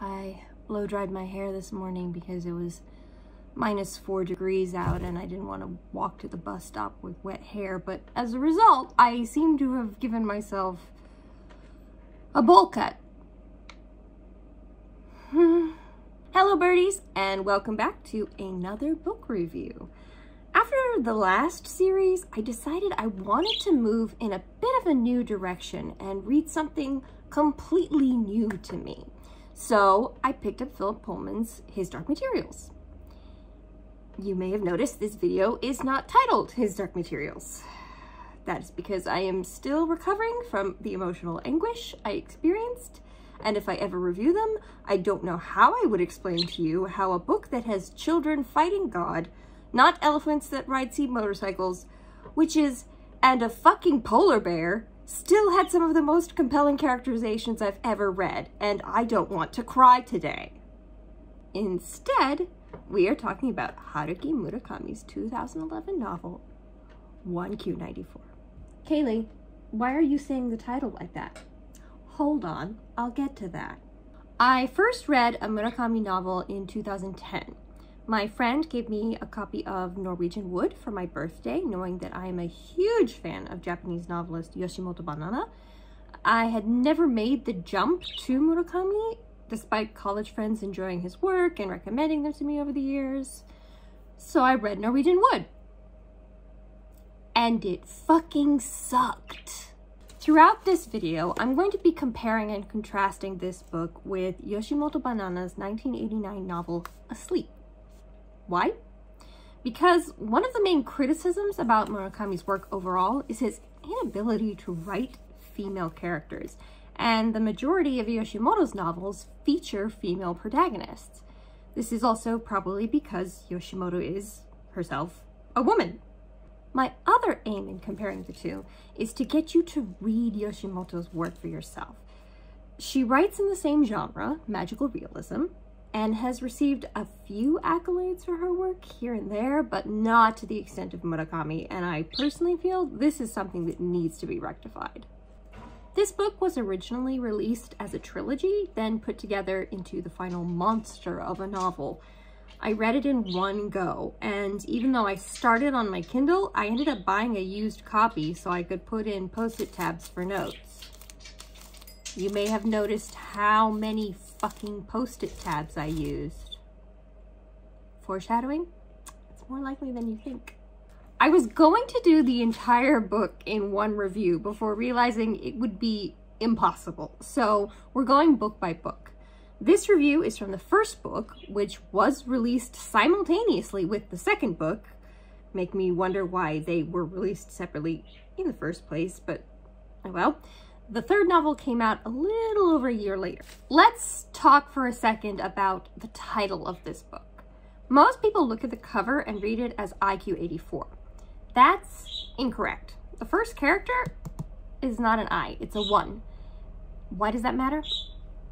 I blow dried my hair this morning because it was -4 degrees out and I didn't want to walk to the bus stop with wet hair, but as a result, I seem to have given myself a bowl cut. Hello birdies, and welcome back to another book review. After the last series, I decided I wanted to move in a bit of a new direction and read something completely new to me. So I picked up Philip Pullman's His Dark Materials. You may have noticed this video is not titled His Dark Materials. That is because I am still recovering from the emotional anguish I experienced, and if I ever review them, I don't know how I would explain to you how a book that has children fighting God, not elephants that ride sea motorcycles, witches, and a fucking polar bear, still had some of the most compelling characterizations I've ever read, and I don't want to cry today. Instead, we are talking about Haruki Murakami's 2011 novel, 1Q94. Kaylee, why are you saying the title like that? Hold on, I'll get to that. I first read a Murakami novel in 2010. My friend gave me a copy of Norwegian Wood for my birthday, knowing that I am a huge fan of Japanese novelist Yoshimoto'S. I had never made the jump to Murakami, despite college friends enjoying his work and recommending them to me over the years. So I read Norwegian Wood. And it fucking sucked. Throughout this video, I'm going to be comparing and contrasting this book with Yoshimoto's 1989 novel, Asleep. Why? Because one of the main criticisms about Murakami's work overall is his inability to write female characters, and the majority of Yoshimoto's novels feature female protagonists. This is also probably because Yoshimoto is, herself, a woman. My other aim in comparing the two is to get you to read Yoshimoto's work for yourself. She writes in the same genre, magical realism, and has received a few accolades for her work here and there, but not to the extent of Murakami, and I personally feel this is something that needs to be rectified. This book was originally released as a trilogy, then put together into the final monster of a novel. I read it in one go, and even though I started on my Kindle, I ended up buying a used copy so I could put in post-it tabs for notes. You may have noticed how many fucking post-it tabs I used. Foreshadowing? It's more likely than you think. I was going to do the entire book in one review before realizing it would be impossible, so we're going book by book. This review is from the first book, which was released simultaneously with the second book. Make me wonder why they were released separately in the first place, but oh well. The third novel came out a little over a year later. Let's talk for a second about the title of this book. Most people look at the cover and read it as IQ84. That's incorrect. The first character is not an I, it's a 1. Why does that matter?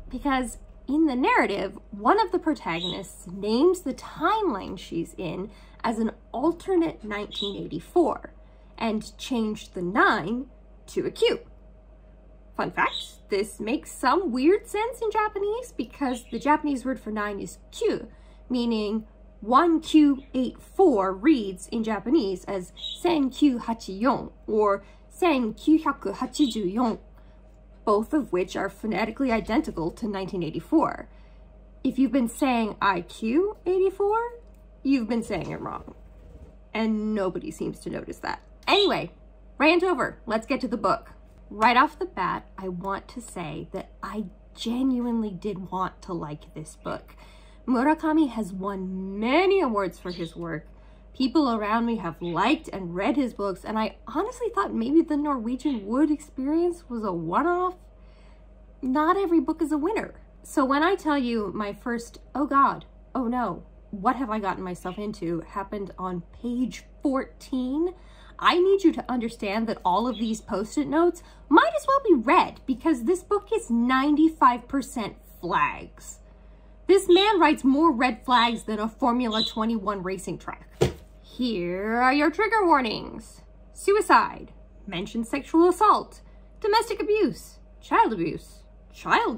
Because in the narrative, one of the protagonists names the timeline she's in as an alternate 1984 and changed the 9 to a Q. Fun fact, this makes some weird sense in Japanese because the Japanese word for 9 is Q, meaning 1Q84 reads in Japanese as 1984 or 1984, both of which are phonetically identical to 1984. If you've been saying IQ84, you've been saying it wrong. And nobody seems to notice that. Anyway, rant over, let's get to the book. Right off the bat, I want to say that I genuinely did want to like this book. Murakami has won many awards for his work. People around me have liked and read his books, and I honestly thought maybe the Norwegian Wood experience was a one-off. Not every book is a winner. So when I tell you my first, oh God, oh no, what have I gotten myself into, happened on page 14, I need you to understand that all of these post-it notes might as well be read because this book is 95% flags. This man writes more red flags than a Formula 21 racing track. Here are your trigger warnings. Suicide, mention sexual assault, domestic abuse, child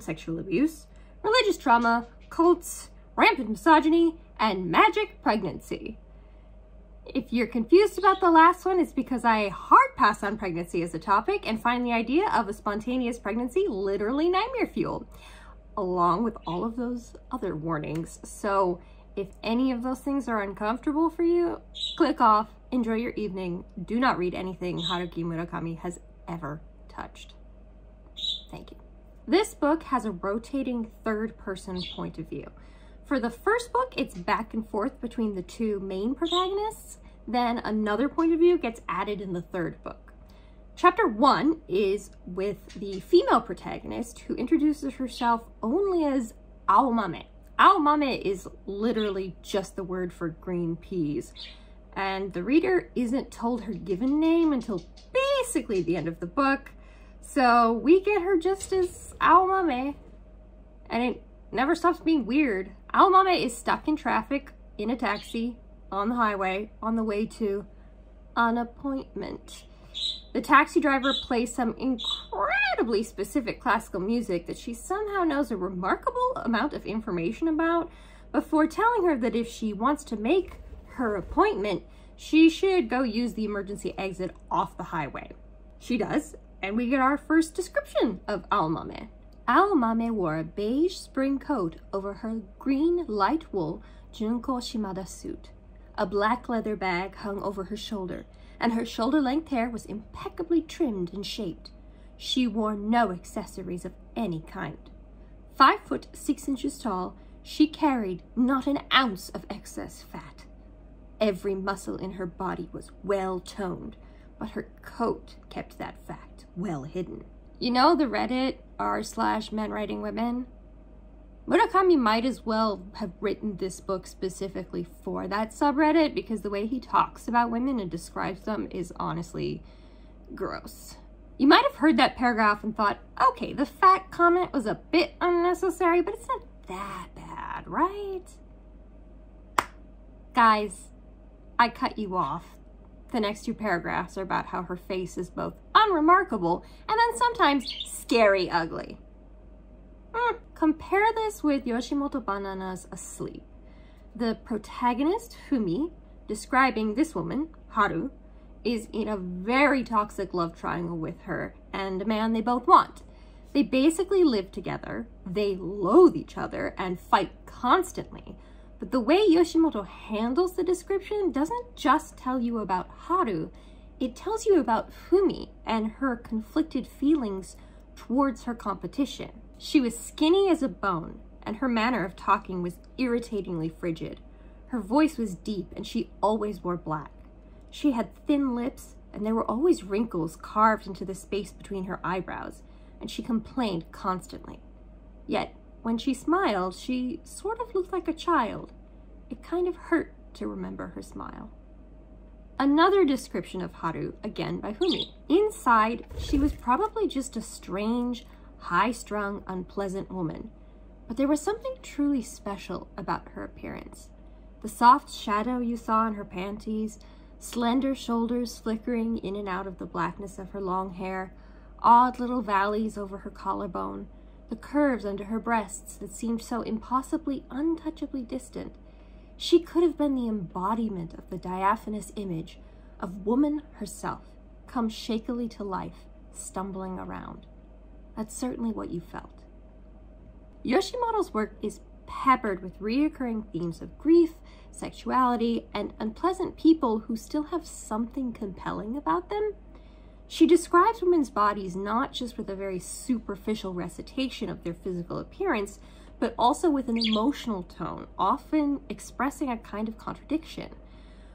sexual abuse, religious trauma, cults, rampant misogyny, and magic pregnancy. If you're confused about the last one, it's because I hard pass on pregnancy as a topic and find the idea of a spontaneous pregnancy literally nightmare fuel, along with all of those other warnings. So if any of those things are uncomfortable for you, click off, enjoy your evening. Do not read anything Haruki Murakami has ever touched. Thank you. This book has a rotating third-person point of view. For the first book, it's back and forth between the two main protagonists. Then another point of view gets added in the third book. Chapter 1 is with the female protagonist, who introduces herself only as Aomame. Aomame is literally just the word for green peas, and the reader isn't told her given name until basically the end of the book, so we get her just as Aomame, and it never stops being weird. Aomame is stuck in traffic in a taxi on the highway on the way to an appointment. The taxi driver plays some incredibly specific classical music that she somehow knows a remarkable amount of information about before telling her that if she wants to make her appointment, she should go use the emergency exit off the highway. She does, and we get our first description of Aomame. Aomame wore a beige spring coat over her green light wool Junko Shimada suit. A black leather bag hung over her shoulder, and her shoulder-length hair was impeccably trimmed and shaped. She wore no accessories of any kind. 5'6" tall, she carried not an ounce of excess fat. Every muscle in her body was well toned, but her coat kept that fact well hidden. You know the Reddit r/men writing women? Murakami might as well have written this book specifically for that subreddit, because the way he talks about women and describes them is honestly gross. You might have heard that paragraph and thought, okay, the fat comment was a bit unnecessary, but it's not that bad, right? Guys, I cut you off. The next two paragraphs are about how her face is both unremarkable and then sometimes scary ugly. Compare this with Yoshimoto Banana's Asleep. The protagonist, Fumi, describing this woman, Haru, is in a very toxic love triangle with her and a man they both want. They basically live together, they loathe each other, and fight constantly. But the way Yoshimoto handles the description doesn't just tell you about Haru, it tells you about Fumi and her conflicted feelings towards her competition. She was skinny as a bone, and her manner of talking was irritatingly frigid. Her voice was deep, and she always wore black. She had thin lips, and there were always wrinkles carved into the space between her eyebrows, and she complained constantly. Yet, when she smiled, she sort of looked like a child. It kind of hurt to remember her smile. Another description of Haru, again by Fumi. Inside, she was probably just a strange, high-strung, unpleasant woman, but there was something truly special about her appearance. The soft shadow you saw in her panties, slender shoulders flickering in and out of the blackness of her long hair, odd little valleys over her collarbone, the curves under her breasts that seemed so impossibly, untouchably distant. She could have been the embodiment of the diaphanous image of woman herself, come shakily to life, stumbling around. That's certainly what you felt. Yoshimoto's work is peppered with reoccurring themes of grief, sexuality, and unpleasant people who still have something compelling about them. She describes women's bodies not just with a very superficial recitation of their physical appearance, but also with an emotional tone, often expressing a kind of contradiction.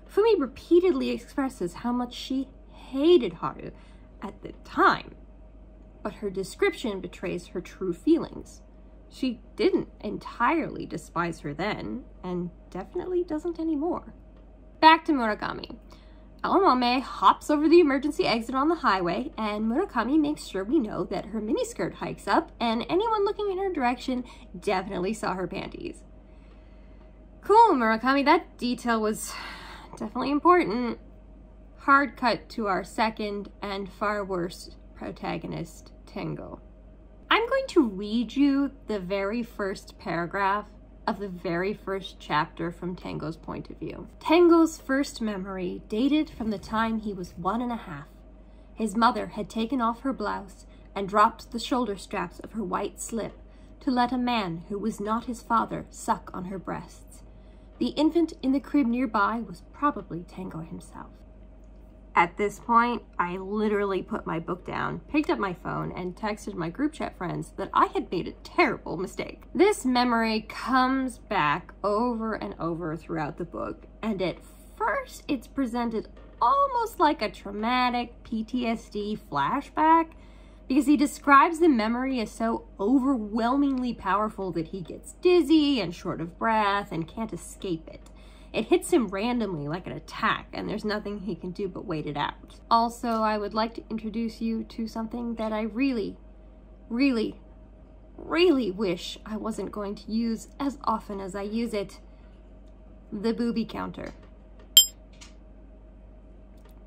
Fumi repeatedly expresses how much she hated Haru at the time, but her description betrays her true feelings. She didn't entirely despise her then, and definitely doesn't anymore. Back to Murakami. Aomame hops over the emergency exit on the highway, and Murakami makes sure we know that her miniskirt hikes up, and anyone looking in her direction definitely saw her panties. Cool, Murakami, that detail was definitely important. Hard cut to our second and far worse protagonist, Tengo. I I'm going to read you the very first paragraph of the very first chapter from Tango's point of view. Tango's first memory dated from the time he was 1.5. His mother had taken off her blouse and dropped the shoulder straps of her white slip to let a man who was not his father suck on her breasts. The infant in the crib nearby was probably Tango himself. At this point, I literally put my book down, picked up my phone, and texted my group chat friends that I had made a terrible mistake. This memory comes back over and over throughout the book, and at first it's presented almost like a traumatic PTSD flashback, because he describes the memory as so overwhelmingly powerful that he gets dizzy and short of breath and can't escape it. It hits him randomly like an attack, and there's nothing he can do but wait it out. Also, I would like to introduce you to something that I really wish I wasn't going to use as often as I use it. The booby counter.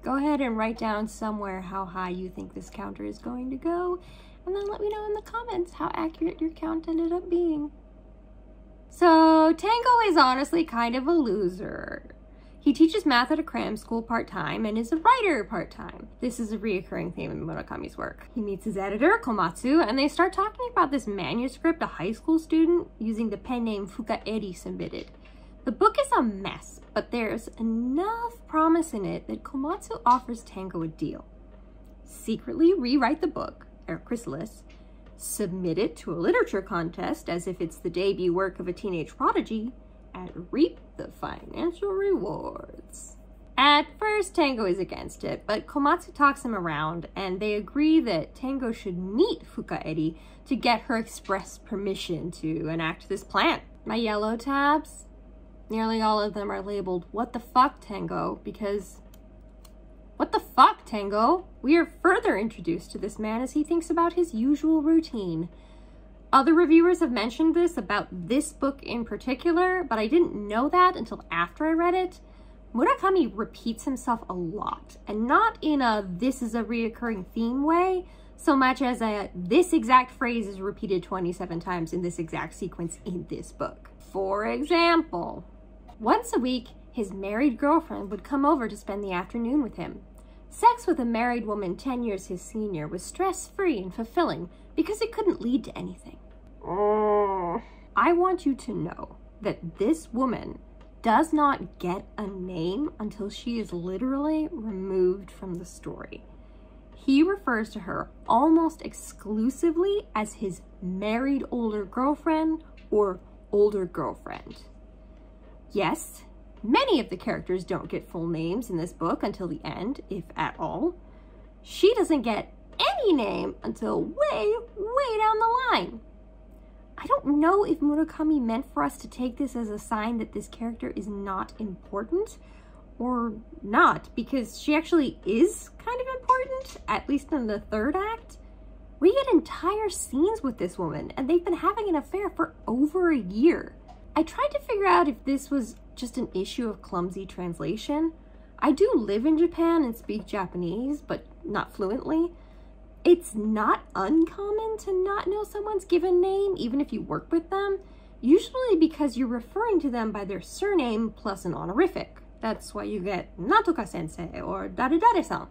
Go ahead and write down somewhere how high you think this counter is going to go, and then let me know in the comments how accurate your count ended up being. So, Tango is honestly kind of a loser. He teaches math at a cram school part-time and is a writer part-time. This is a reoccurring theme in Murakami's work. He meets his editor, Komatsu, and they start talking about this manuscript a high school student using the pen name Fukaeri submitted. The book is a mess, but there's enough promise in it that Komatsu offers Tango a deal. Secretly rewrite the book, Chrysalis, submit it to a literature contest as if it's the debut work of a teenage prodigy, and reap the financial rewards. At first, Tango is against it, but Komatsu talks him around, and they agree that Tango should meet Fukaeri to get her express permission to enact this plan. My yellow tabs, nearly all of them are labeled, "What the fuck, Tango?" because what the fuck, Tango? We are further introduced to this man as he thinks about his usual routine. Other reviewers have mentioned this about this book in particular, but I didn't know that until after I read it. Murakami repeats himself a lot, and not in a "this is a reoccurring theme" way, so much as a "this exact phrase is repeated 27 times in this exact sequence in this book." For example, once a week, his married girlfriend would come over to spend the afternoon with him. Sex with a married woman 10 years his senior was stress-free and fulfilling because it couldn't lead to anything. I want you to know that this woman does not get a name until she is literally removed from the story. He refers to her almost exclusively as his married older girlfriend or older girlfriend. Yes, many of the characters don't get full names in this book until the end, if at all. She doesn't get any name until way down the line. I don't know if Murakami meant for us to take this as a sign that this character is not important or not, because she actually is kind of important, at least in the third act. We get entire scenes with this woman, and they've been having an affair for over a year. I tried to figure out if this was just an issue of clumsy translation. I do live in Japan and speak Japanese, but not fluently. It's not uncommon to not know someone's given name, even if you work with them, usually because you're referring to them by their surname plus an honorific. That's why you get Natoka sensei or Dare-dare-san.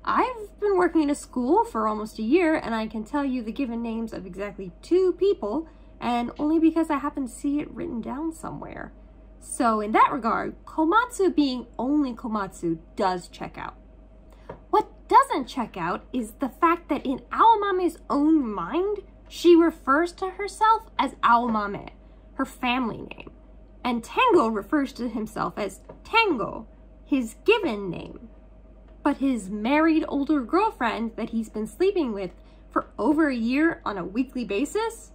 I've been working in a school for almost a year, and I can tell you the given names of exactly 2 people, and only because I happen to see it written down somewhere. So in that regard, Komatsu being only Komatsu does check out. What doesn't check out is the fact that in Aomame's own mind, she refers to herself as Aomame, her family name, and Tango refers to himself as Tango, his given name. But his married older girlfriend that he's been sleeping with for over a year on a weekly basis,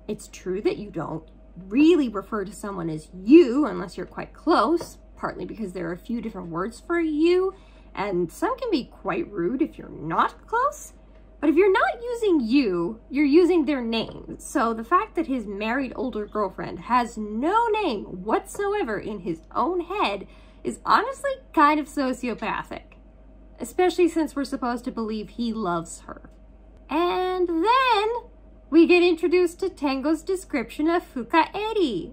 it's true that you don't really refer to someone as you unless you're quite close, partly because there are a few different words for you, and some can be quite rude if you're not close. But if you're not using you, you're using their name. So the fact that his married older girlfriend has no name whatsoever in his own head is honestly kind of sociopathic, especially since we're supposed to believe he loves her. And then we get introduced to Tango's description of Fukaeri.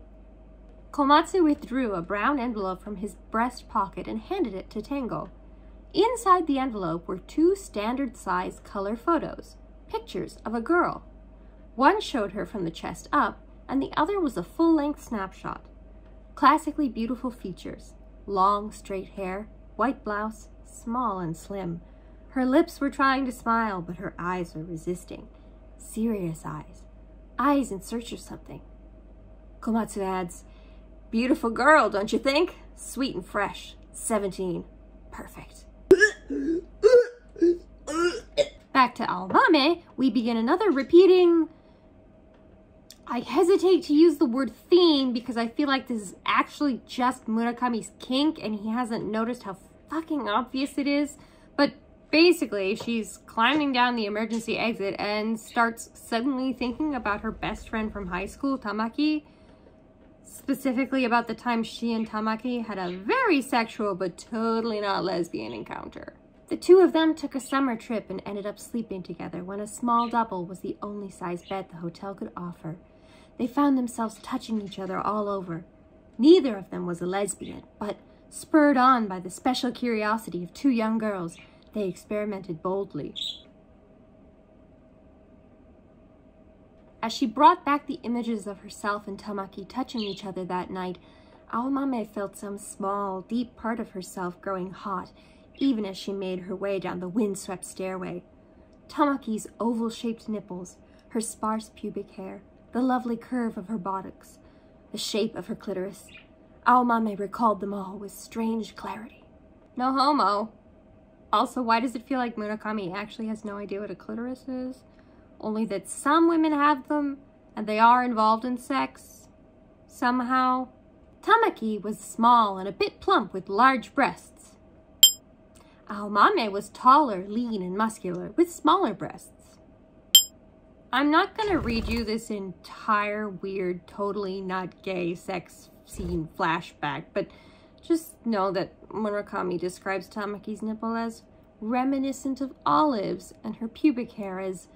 Komatsu withdrew a brown envelope from his breast pocket and handed it to Tango. Inside the envelope were 2 standard-size color photos, pictures of a girl. One showed her from the chest up, and the other was a full-length snapshot. Classically beautiful features, long, straight hair, white blouse, small and slim. Her lips were trying to smile, but her eyes were resisting. Serious eyes. Eyes in search of something. Komatsu adds, "Beautiful girl, don't you think? Sweet and fresh. 17. Perfect." Back to Aomame, we begin another repeating... I hesitate to use the word theme because I feel like this is actually just Murakami's kink and he hasn't noticed how fucking obvious it is. But basically, she's climbing down the emergency exit and starts suddenly thinking about her best friend from high school, Tamaki. Specifically about the time she and Tamaki had a very sexual but totally not lesbian encounter. The 2 of them took a summer trip and ended up sleeping together when a small double was the only size bed the hotel could offer. They found themselves touching each other all over. Neither of them was a lesbian, but spurred on by the special curiosity of 2 young girls, they experimented boldly. As she brought back the images of herself and Tamaki touching each other that night, Aomame felt some small, deep part of herself growing hot, even as she made her way down the windswept stairway. Tamaki's oval-shaped nipples, her sparse pubic hair, the lovely curve of her buttocks, the shape of her clitoris. Aomame recalled them all with strange clarity. No homo. Also, why does it feel like Murakami actually has no idea what a clitoris is? Only that some women have them, and they are involved in sex. Somehow. Tamaki was small and a bit plump with large breasts. Aomame was taller, lean, and muscular, with smaller breasts. I'm not going to read you this entire weird, totally not gay sex scene flashback, but just know that Murakami describes Tamaki's nipple as reminiscent of olives and her pubic hair as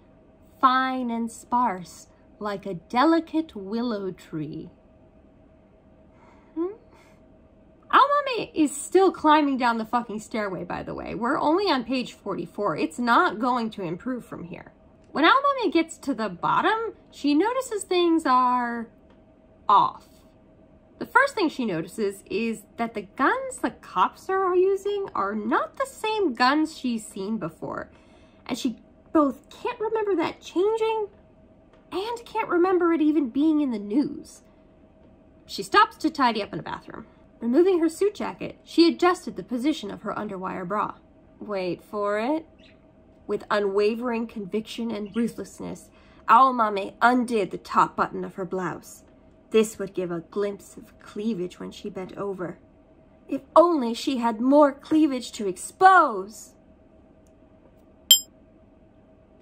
fine and sparse, like a delicate willow tree. Aomame is still climbing down the fucking stairway, by the way. We're only on page 44. It's not going to improve from here. When Aomame gets to the bottom, she notices things are off. The first thing she notices is that the guns the cops are using are not the same guns she's seen before. And she both can't remember that changing and can't remember it even being in the news. She stops to tidy up in a bathroom. Removing her suit jacket, she adjusted the position of her underwire bra. Wait for it. With unwavering conviction and ruthlessness, Aomame undid the top button of her blouse. This would give a glimpse of cleavage when she bent over. If only she had more cleavage to expose!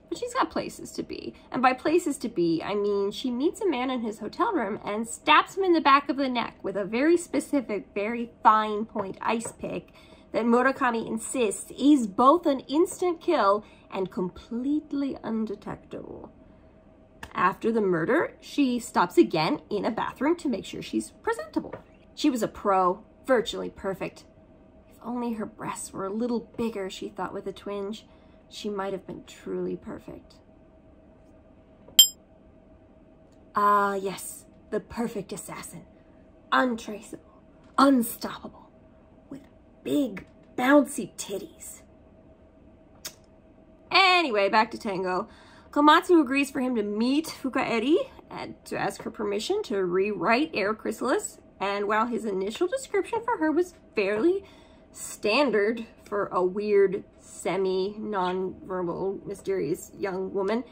But she's got places to be. And by places to be, I mean she meets a man in his hotel room and stabs him in the back of the neck with a very specific, very fine point ice pick that Murakami insists is both an instant kill and completely undetectable. After the murder, she stops again in a bathroom to make sure she's presentable. She was a pro, virtually perfect. If only her breasts were a little bigger, she thought with a twinge, she might have been truly perfect. Ah, yes, the perfect assassin. Untraceable, unstoppable, with big, bouncy titties. Anyway, back to Tango. Komatsu agrees for him to meet Fukaeri and to ask her permission to rewrite Air Chrysalis. And while his initial description for her was fairly standard for a weird, semi-non-verbal, mysterious young woman,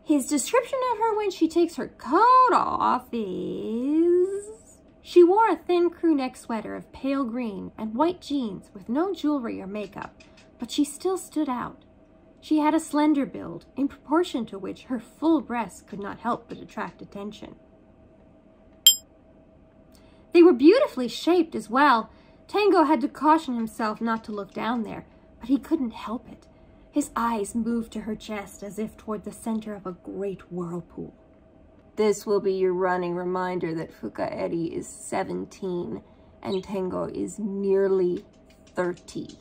his description of her when she takes her coat off is... She wore a thin crew neck sweater of pale green and white jeans with no jewelry or makeup, but she still stood out. She had a slender build, in proportion to which her full breasts could not help but attract attention. They were beautifully shaped as well. Tango had to caution himself not to look down there, but he couldn't help it. His eyes moved to her chest as if toward the center of a great whirlpool. This will be your running reminder that Fukaeri is 17 and Tengo is nearly 30.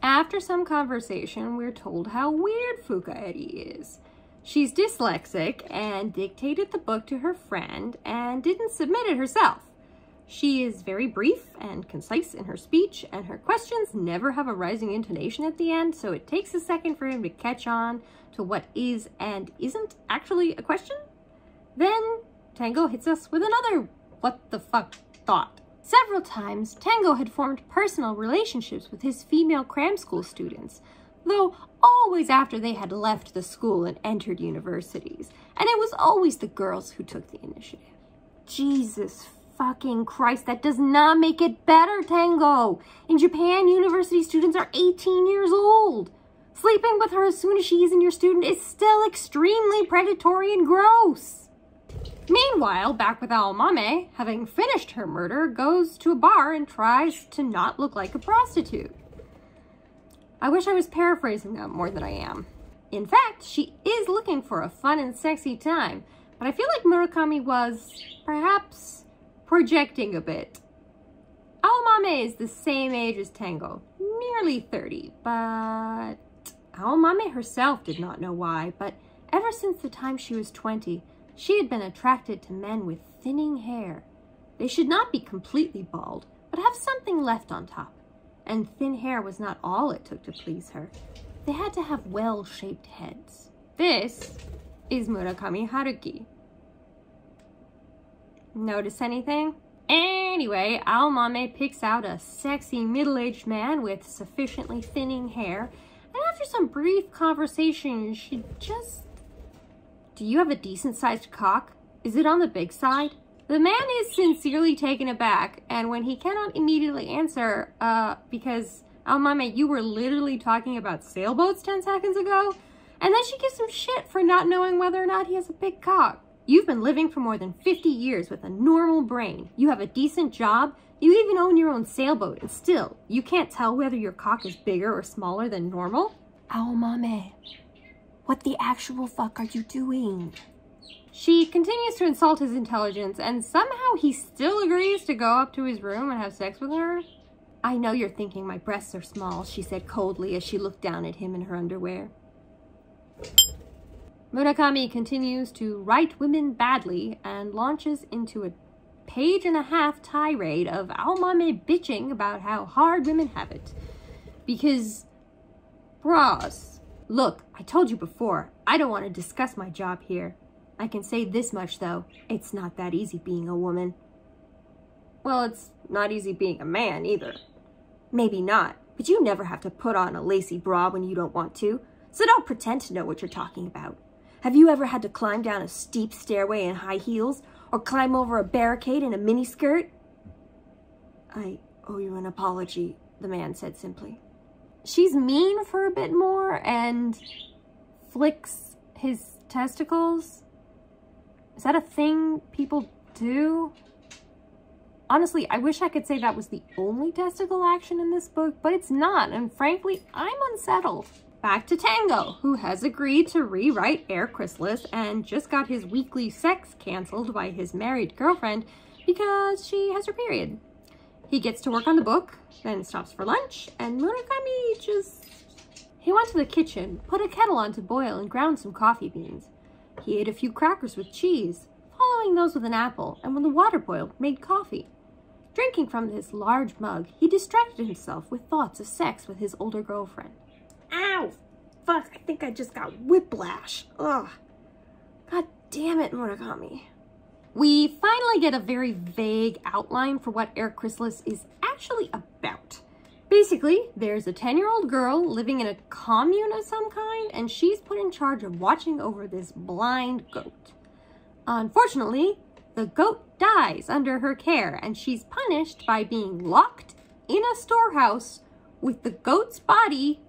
After some conversation, we're told how weird Fukaeri is. She's dyslexic and dictated the book to her friend and didn't submit it herself. She is very brief and concise in her speech, and her questions never have a rising intonation at the end, so it takes a second for him to catch on to what is and isn't actually a question. Then Tango hits us with another what the fuck thought. Several times, Tango had formed personal relationships with his female cram school students, though always after they had left the school and entered universities, and it was always the girls who took the initiative. Jesus fucking Christ, that does not make it better, Tango. In Japan, university students are 18 years old. Sleeping with her as soon as she isn't your student is still extremely predatory and gross. Meanwhile, back with Aomame, having finished her murder, goes to a bar and tries to not look like a prostitute. I wish I was paraphrasing that more than I am. In fact, she is looking for a fun and sexy time, but I feel like Murakami was, perhaps, projecting a bit. Aomame is the same age as Tango, nearly 30, but Aomame herself did not know why, but ever since the time she was 20, she had been attracted to men with thinning hair. They should not be completely bald, but have something left on top. And thin hair was not all it took to please her. They had to have well-shaped heads. This is Murakami Haruki. Notice anything? Anyway, Aomame picks out a sexy middle-aged man with sufficiently thinning hair, and after some brief conversation, she just... Do you have a decent-sized cock? Is it on the big side? The man is sincerely taken aback, and when he cannot immediately answer, because, Aomame, you were literally talking about sailboats 10 seconds ago, and then she gives him shit for not knowing whether or not he has a big cock. You've been living for more than 50 years with a normal brain. You have a decent job. You even own your own sailboat, and still, you can't tell whether your cock is bigger or smaller than normal? Aomame, what the actual fuck are you doing? She continues to insult his intelligence, and somehow he still agrees to go up to his room and have sex with her. I know you're thinking my breasts are small, she said coldly as she looked down at him in her underwear. Murakami continues to write women badly and launches into a page-and-a-half tirade of Aomame bitching about how hard women have it. Because, bras, look, I told you before, I don't want to discuss my job here. I can say this much, though. It's not that easy being a woman. Well, it's not easy being a man, either. Maybe not, but you never have to put on a lacy bra when you don't want to, so don't pretend to know what you're talking about. Have you ever had to climb down a steep stairway in high heels, or climb over a barricade in a miniskirt? I owe you an apology, the man said simply. She's mean for a bit more and flicks his testicles. Is that a thing people do? Honestly, I wish I could say that was the only testicle action in this book, but it's not, and frankly, I'm unsettled. Back to Tango, who has agreed to rewrite Air Chrysalis and just got his weekly sex canceled by his married girlfriend because she has her period. He gets to work on the book, then stops for lunch, and Murakami just... He went to the kitchen, put a kettle on to boil, and ground some coffee beans. He ate a few crackers with cheese, following those with an apple, and when the water boiled, made coffee. Drinking from this large mug, he distracted himself with thoughts of sex with his older girlfriend. Ow! Fuck, I think I just got whiplash. Ugh. God damn it, Murakami. We finally get a very vague outline for what Air Chrysalis is actually about. Basically, there's a 10-year-old girl living in a commune of some kind, and she's put in charge of watching over this blind goat. Unfortunately, the goat dies under her care, and she's punished by being locked in a storehouse with the goat's body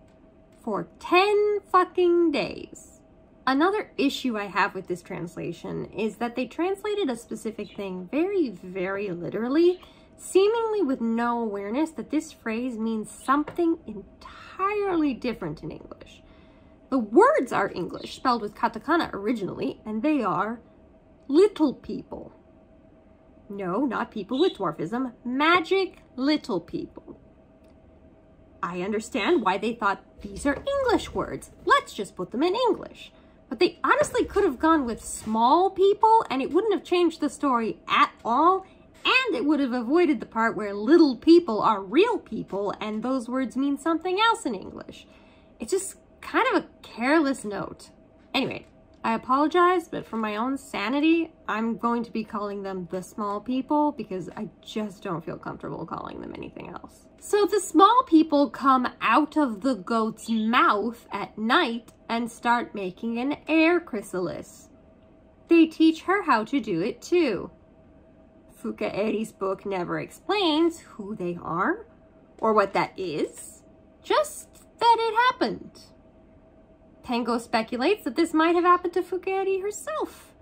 for 10 fucking days. Another issue I have with this translation is that they translated a specific thing very, very literally, seemingly with no awareness that this phrase means something entirely different in English. The words are English, spelled with katakana originally, and they are little people. No, not people with dwarfism, magic little people. I understand why they thought these are English words. Let's just put them in English. But they honestly could have gone with small people and it wouldn't have changed the story at all. And it would have avoided the part where little people are real people and those words mean something else in English. It's just kind of a careless note. Anyway, I apologize, but for my own sanity, I'm going to be calling them the small people because I just don't feel comfortable calling them anything else. So the small people come out of the goat's mouth at night and start making an air chrysalis. They teach her how to do it too. Fukaeri's book never explains who they are or what that is, just that it happened. Tango speculates that this might have happened to Fukaeri herself.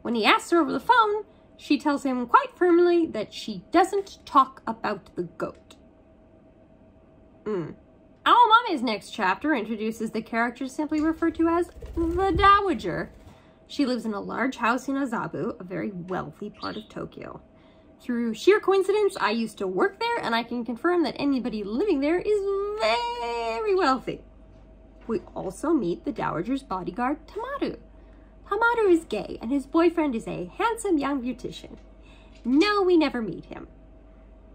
When he asks her over the phone, she tells him quite firmly that she doesn't talk about the goat. Aomame's next chapter introduces the character simply referred to as the Dowager. She lives in a large house in Azabu, a very wealthy part of Tokyo. Through sheer coincidence, I used to work there, and I can confirm that anybody living there is very wealthy. We also meet the Dowager's bodyguard, Tamaru. Tamaru is gay, and his boyfriend is a handsome young beautician. No, we never meet him.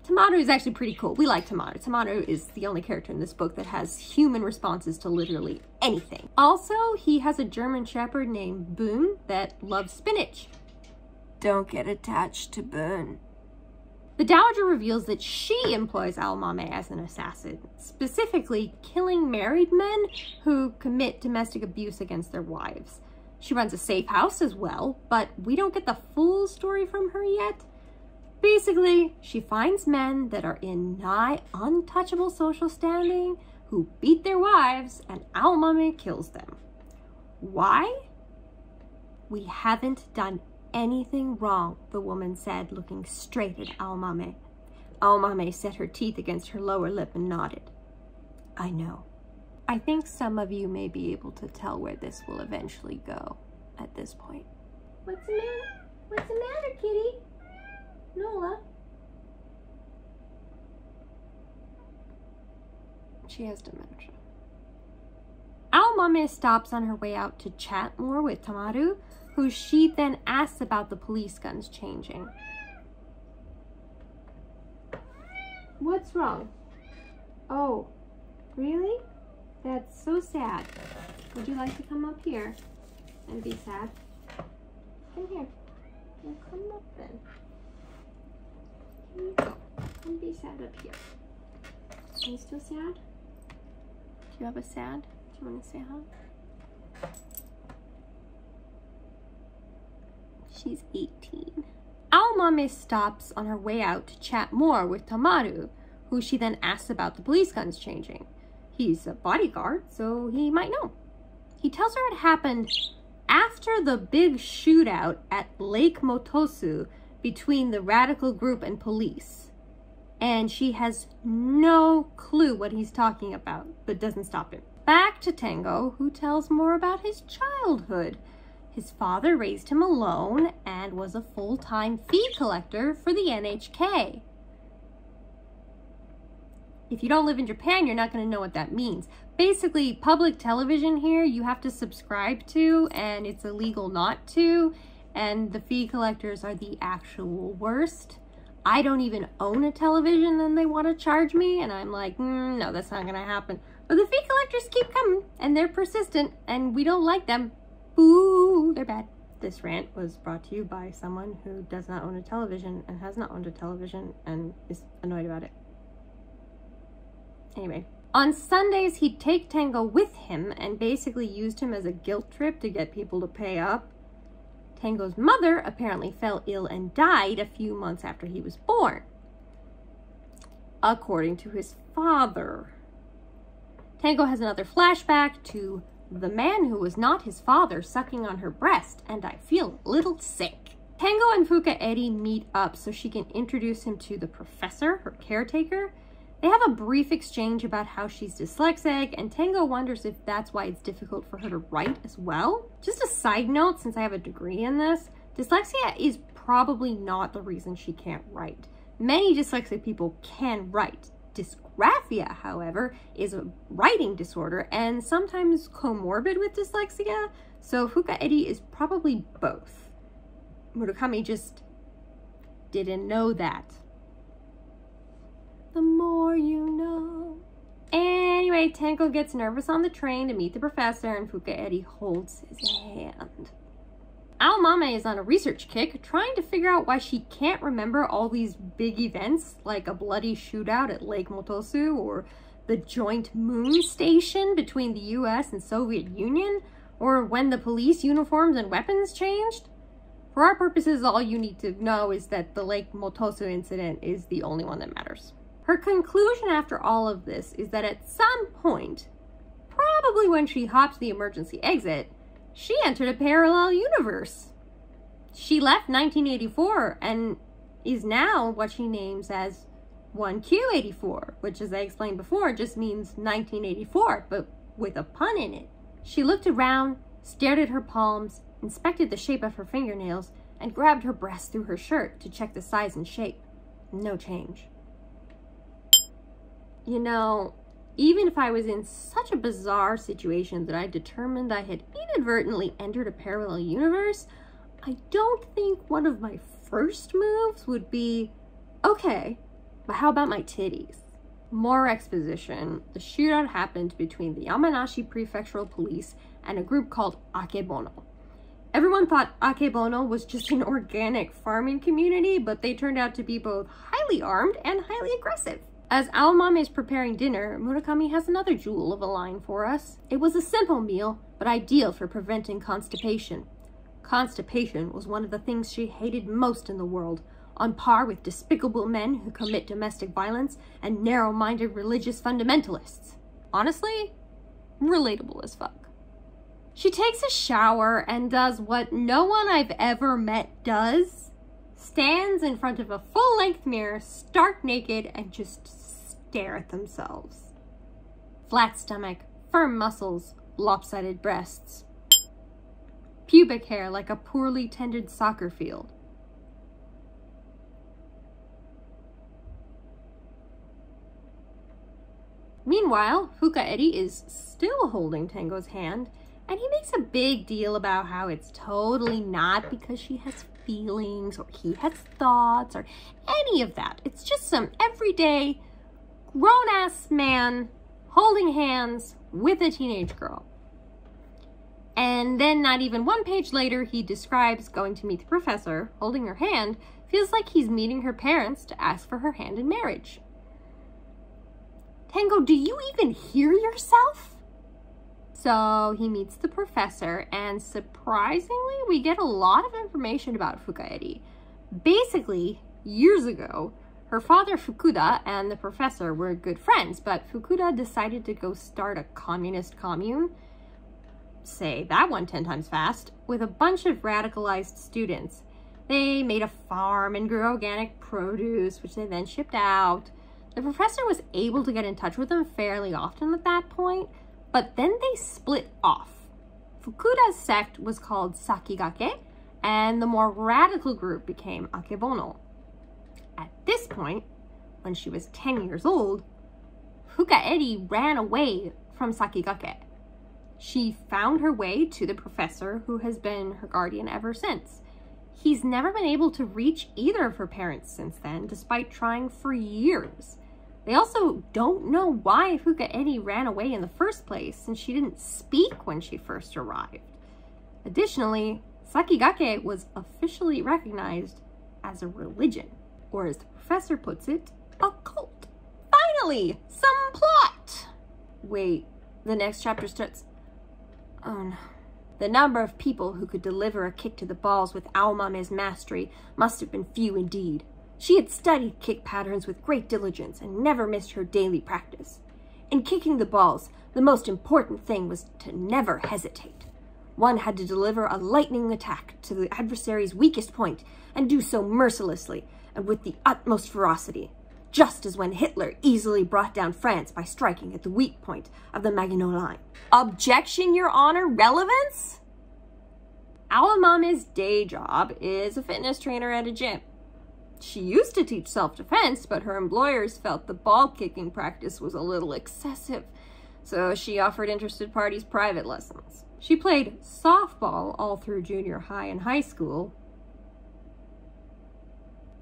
Tamaru is actually pretty cool. We like Tamaru. Tamaru is the only character in this book that has human responses to literally anything. Also, he has a German shepherd named Boone that loves spinach. Don't get attached to Boone. The Dowager reveals that she employs Aomame as an assassin, specifically killing married men who commit domestic abuse against their wives. She runs a safe house as well, but we don't get the full story from her yet. Basically, she finds men that are in nigh untouchable social standing who beat their wives, and Aomame kills them. Why? We haven't done anything wrong, the woman said, looking straight at Aomame. Aomame set her teeth against her lower lip and nodded. I know. I think some of you may be able to tell where this will eventually go at this point. What's the matter? What's the matter, kitty? Nola? She has dementia. Aomame stops on her way out to chat more with Tamaru, who she then asks about the police guns changing. What's wrong? Oh, really? That's so sad. Would you like to come up here and be sad? Come here. Well, come up then. Here you go. Come be sad up here. Are you still sad? Do you have a sad? Do you want to say hi? She's 18. Aomame stops on her way out to chat more with Tamaru, who she then asks about the police guns changing. He's a bodyguard, so he might know. He tells her it happened after the big shootout at Lake Motosu between the radical group and police. And she has no clue what he's talking about, but doesn't stop him. Back to Tango, who tells more about his childhood. His father raised him alone and was a full-time fee collector for the NHK. If you don't live in Japan, you're not going to know what that means. Basically, public television here you have to subscribe to, and it's illegal not to, and the fee collectors are the actual worst. I don't even own a television and they want to charge me, and I'm like, no, that's not going to happen. But the fee collectors keep coming, and they're persistent, and we don't like them. Boo, they're bad. This rant was brought to you by someone who does not own a television and has not owned a television and is annoyed about it. Anyway, on Sundays, he'd take Tango with him and basically used him as a guilt trip to get people to pay up. Tango's mother apparently fell ill and died a few months after he was born, according to his father. Tango has another flashback to the man who was not his father sucking on her breast, and I feel a little sick. Tango and Fukaeri meet up so she can introduce him to the professor, her caretaker. They have a brief exchange about how she's dyslexic, and Tango wonders if that's why it's difficult for her to write as well. Just a side note, since I have a degree in this, dyslexia is probably not the reason she can't write. Many dyslexic people can write. Dysgraphia, however, is a writing disorder and sometimes comorbid with dyslexia, so Fukaeri is probably both. Murakami just didn't know that. The more you know. Anyway, Tango gets nervous on the train to meet the professor, and Fukaeri holds his hand. Aomame is on a research kick, trying to figure out why she can't remember all these big events, like a bloody shootout at Lake Motosu, or the joint moon station between the US and Soviet Union, or when the police uniforms and weapons changed. For our purposes, all you need to know is that the Lake Motosu incident is the only one that matters. Her conclusion after all of this is that at some point, probably when she hopped the emergency exit, she entered a parallel universe. She left 1984 and is now what she names as 1Q84, which, as I explained before, just means 1984, but with a pun in it. She looked around, stared at her palms, inspected the shape of her fingernails, and grabbed her breast through her shirt to check the size and shape. No change. You know, even if I was in such a bizarre situation that I determined I had inadvertently entered a parallel universe, I don't think one of my first moves would be, okay, but how about my titties? More exposition. The shootout happened between the Yamanashi Prefectural Police and a group called Akebono. Everyone thought Akebono was just an organic farming community, but they turned out to be both highly armed and highly aggressive. As Aomame is preparing dinner, Murakami has another jewel of a line for us. It was a simple meal, but ideal for preventing constipation. Constipation was one of the things she hated most in the world, on par with despicable men who commit domestic violence and narrow-minded religious fundamentalists. Honestly, relatable as fuck. She takes a shower and does what no one I've ever met does. Stands in front of a full-length mirror, stark naked, and just stare at themselves. Flat stomach, firm muscles, lopsided breasts. Pubic hair like a poorly tended soccer field. Meanwhile, Fukaeri is still holding Tango's hand, and he makes a big deal about how it's totally not because she has feelings or he has thoughts or any of that. It's just some everyday grown-ass man holding hands with a teenage girl. And then not even one page later, he describes going to meet the professor, holding her hand, feels like he's meeting her parents to ask for her hand in marriage. Tango, do you even hear yourself? So he meets the professor, and surprisingly, we get a lot of information about Fukaeri. Basically, years ago, her father Fukuda and the professor were good friends, but Fukuda decided to go start a communist commune, say that one 10 times fast, with a bunch of radicalized students. They made a farm and grew organic produce, which they then shipped out. The professor was able to get in touch with them fairly often at that point, but then they split off. Fukuda's sect was called Sakigake, and the more radical group became Akebono. At this point, when she was 10 years old, Fukaeri ran away from Sakigake. She found her way to the professor, who has been her guardian ever since. He's never been able to reach either of her parents since then, despite trying for years. They also don't know why Fukaeri ran away in the first place, since she didn't speak when she first arrived. Additionally, Sakigake was officially recognized as a religion, or as the professor puts it, a cult. Finally, some plot! Wait, the next chapter starts... Oh no. The number of people who could deliver a kick to the balls with Aomame's mastery must have been few indeed. She had studied kick patterns with great diligence and never missed her daily practice. In kicking the balls, the most important thing was to never hesitate. One had to deliver a lightning attack to the adversary's weakest point, and do so mercilessly and with the utmost ferocity, just as when Hitler easily brought down France by striking at the weak point of the Maginot Line. Objection, Your Honor, relevance? Awamame's day job is a fitness trainer at a gym. She used to teach self-defense, but her employers felt the ball-kicking practice was a little excessive, so she offered interested parties private lessons. She played softball all through junior high and high school,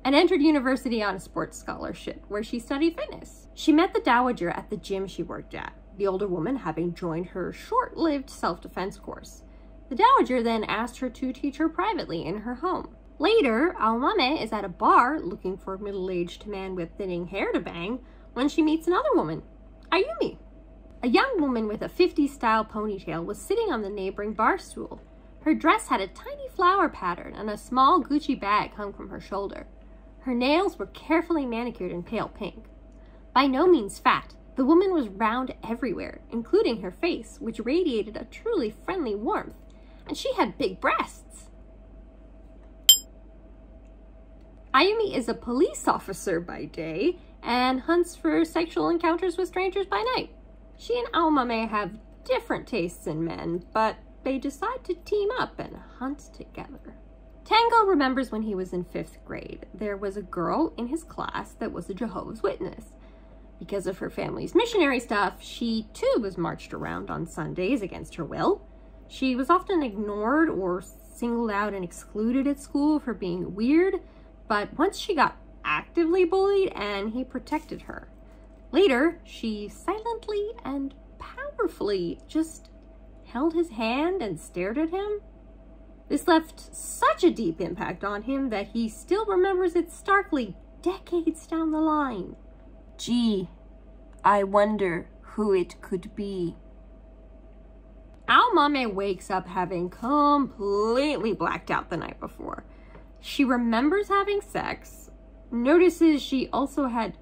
and entered university on a sports scholarship where she studied fitness. She met the dowager at the gym she worked at, the older woman having joined her short-lived self-defense course. The dowager then asked her to teach her privately in her home. Later, Awamame is at a bar looking for a middle-aged man with thinning hair to bang when she meets another woman, Ayumi. A young woman with a 50s-style ponytail was sitting on the neighboring bar stool. Her dress had a tiny flower pattern and a small Gucci bag hung from her shoulder. Her nails were carefully manicured in pale pink. By no means fat, the woman was round everywhere, including her face, which radiated a truly friendly warmth, and she had big breasts. Ayumi is a police officer by day and hunts for sexual encounters with strangers by night. She and Awamame have different tastes in men, but they decide to team up and hunt together. Tango remembers when he was in 5th grade. There was a girl in his class that was a Jehovah's Witness. Because of her family's missionary stuff, she too was marched around on Sundays against her will. She was often ignored or singled out and excluded at school for being weird, but once she got actively bullied and he protected her. Later, she silently and powerfully just held his hand and stared at him. This left such a deep impact on him that he still remembers it starkly decades down the line. Gee, I wonder who it could be. Awamame wakes up having completely blacked out the night before. She remembers having sex, notices she also had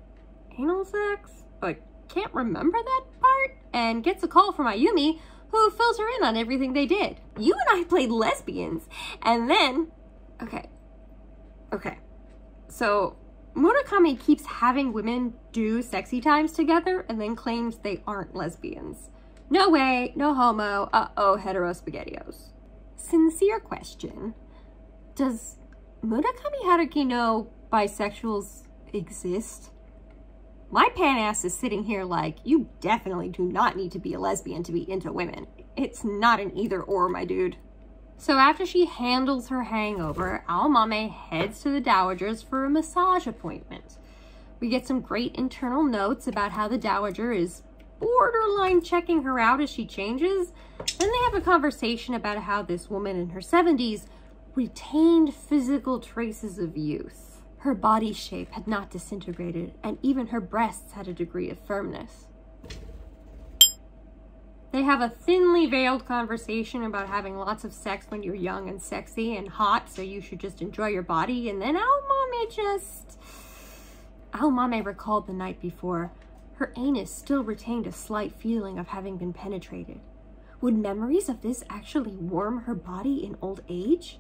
anal sex, but can't remember that part, and gets a call from Ayumi, who fills her in on everything they did. You and I played lesbians, and then... Okay. So, Murakami keeps having women do sexy times together and then claims they aren't lesbians. No way, no homo, uh-oh, hetero spaghettios. Sincere question. Does Murakami Haruki know bisexuals exist? My pan-ass is sitting here like, you definitely do not need to be a lesbian to be into women. It's not an either-or, my dude. So after she handles her hangover, Awamame heads to the dowager's for a massage appointment. We get some great internal notes about how the dowager is borderline checking her out as she changes. Then they have a conversation about how this woman in her 70s retained physical traces of youth. Her body shape had not disintegrated, and even her breasts had a degree of firmness. They have a thinly veiled conversation about having lots of sex when you're young and sexy and hot, so you should just enjoy your body, and then Awamame recalled the night before. Her anus still retained a slight feeling of having been penetrated. Would memories of this actually warm her body in old age?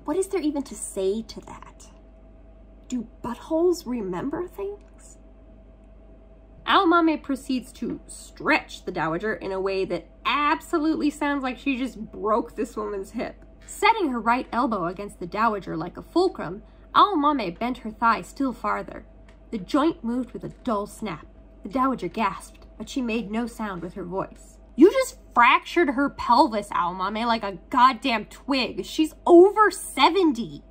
What is there even to say to that? Do buttholes remember things? Awamame proceeds to stretch the dowager in a way that absolutely sounds like she just broke this woman's hip. Setting her right elbow against the dowager like a fulcrum, Awamame bent her thigh still farther. The joint moved with a dull snap. The dowager gasped, but she made no sound with her voice. You just fractured her pelvis, Awamame, like a goddamn twig. She's over 70.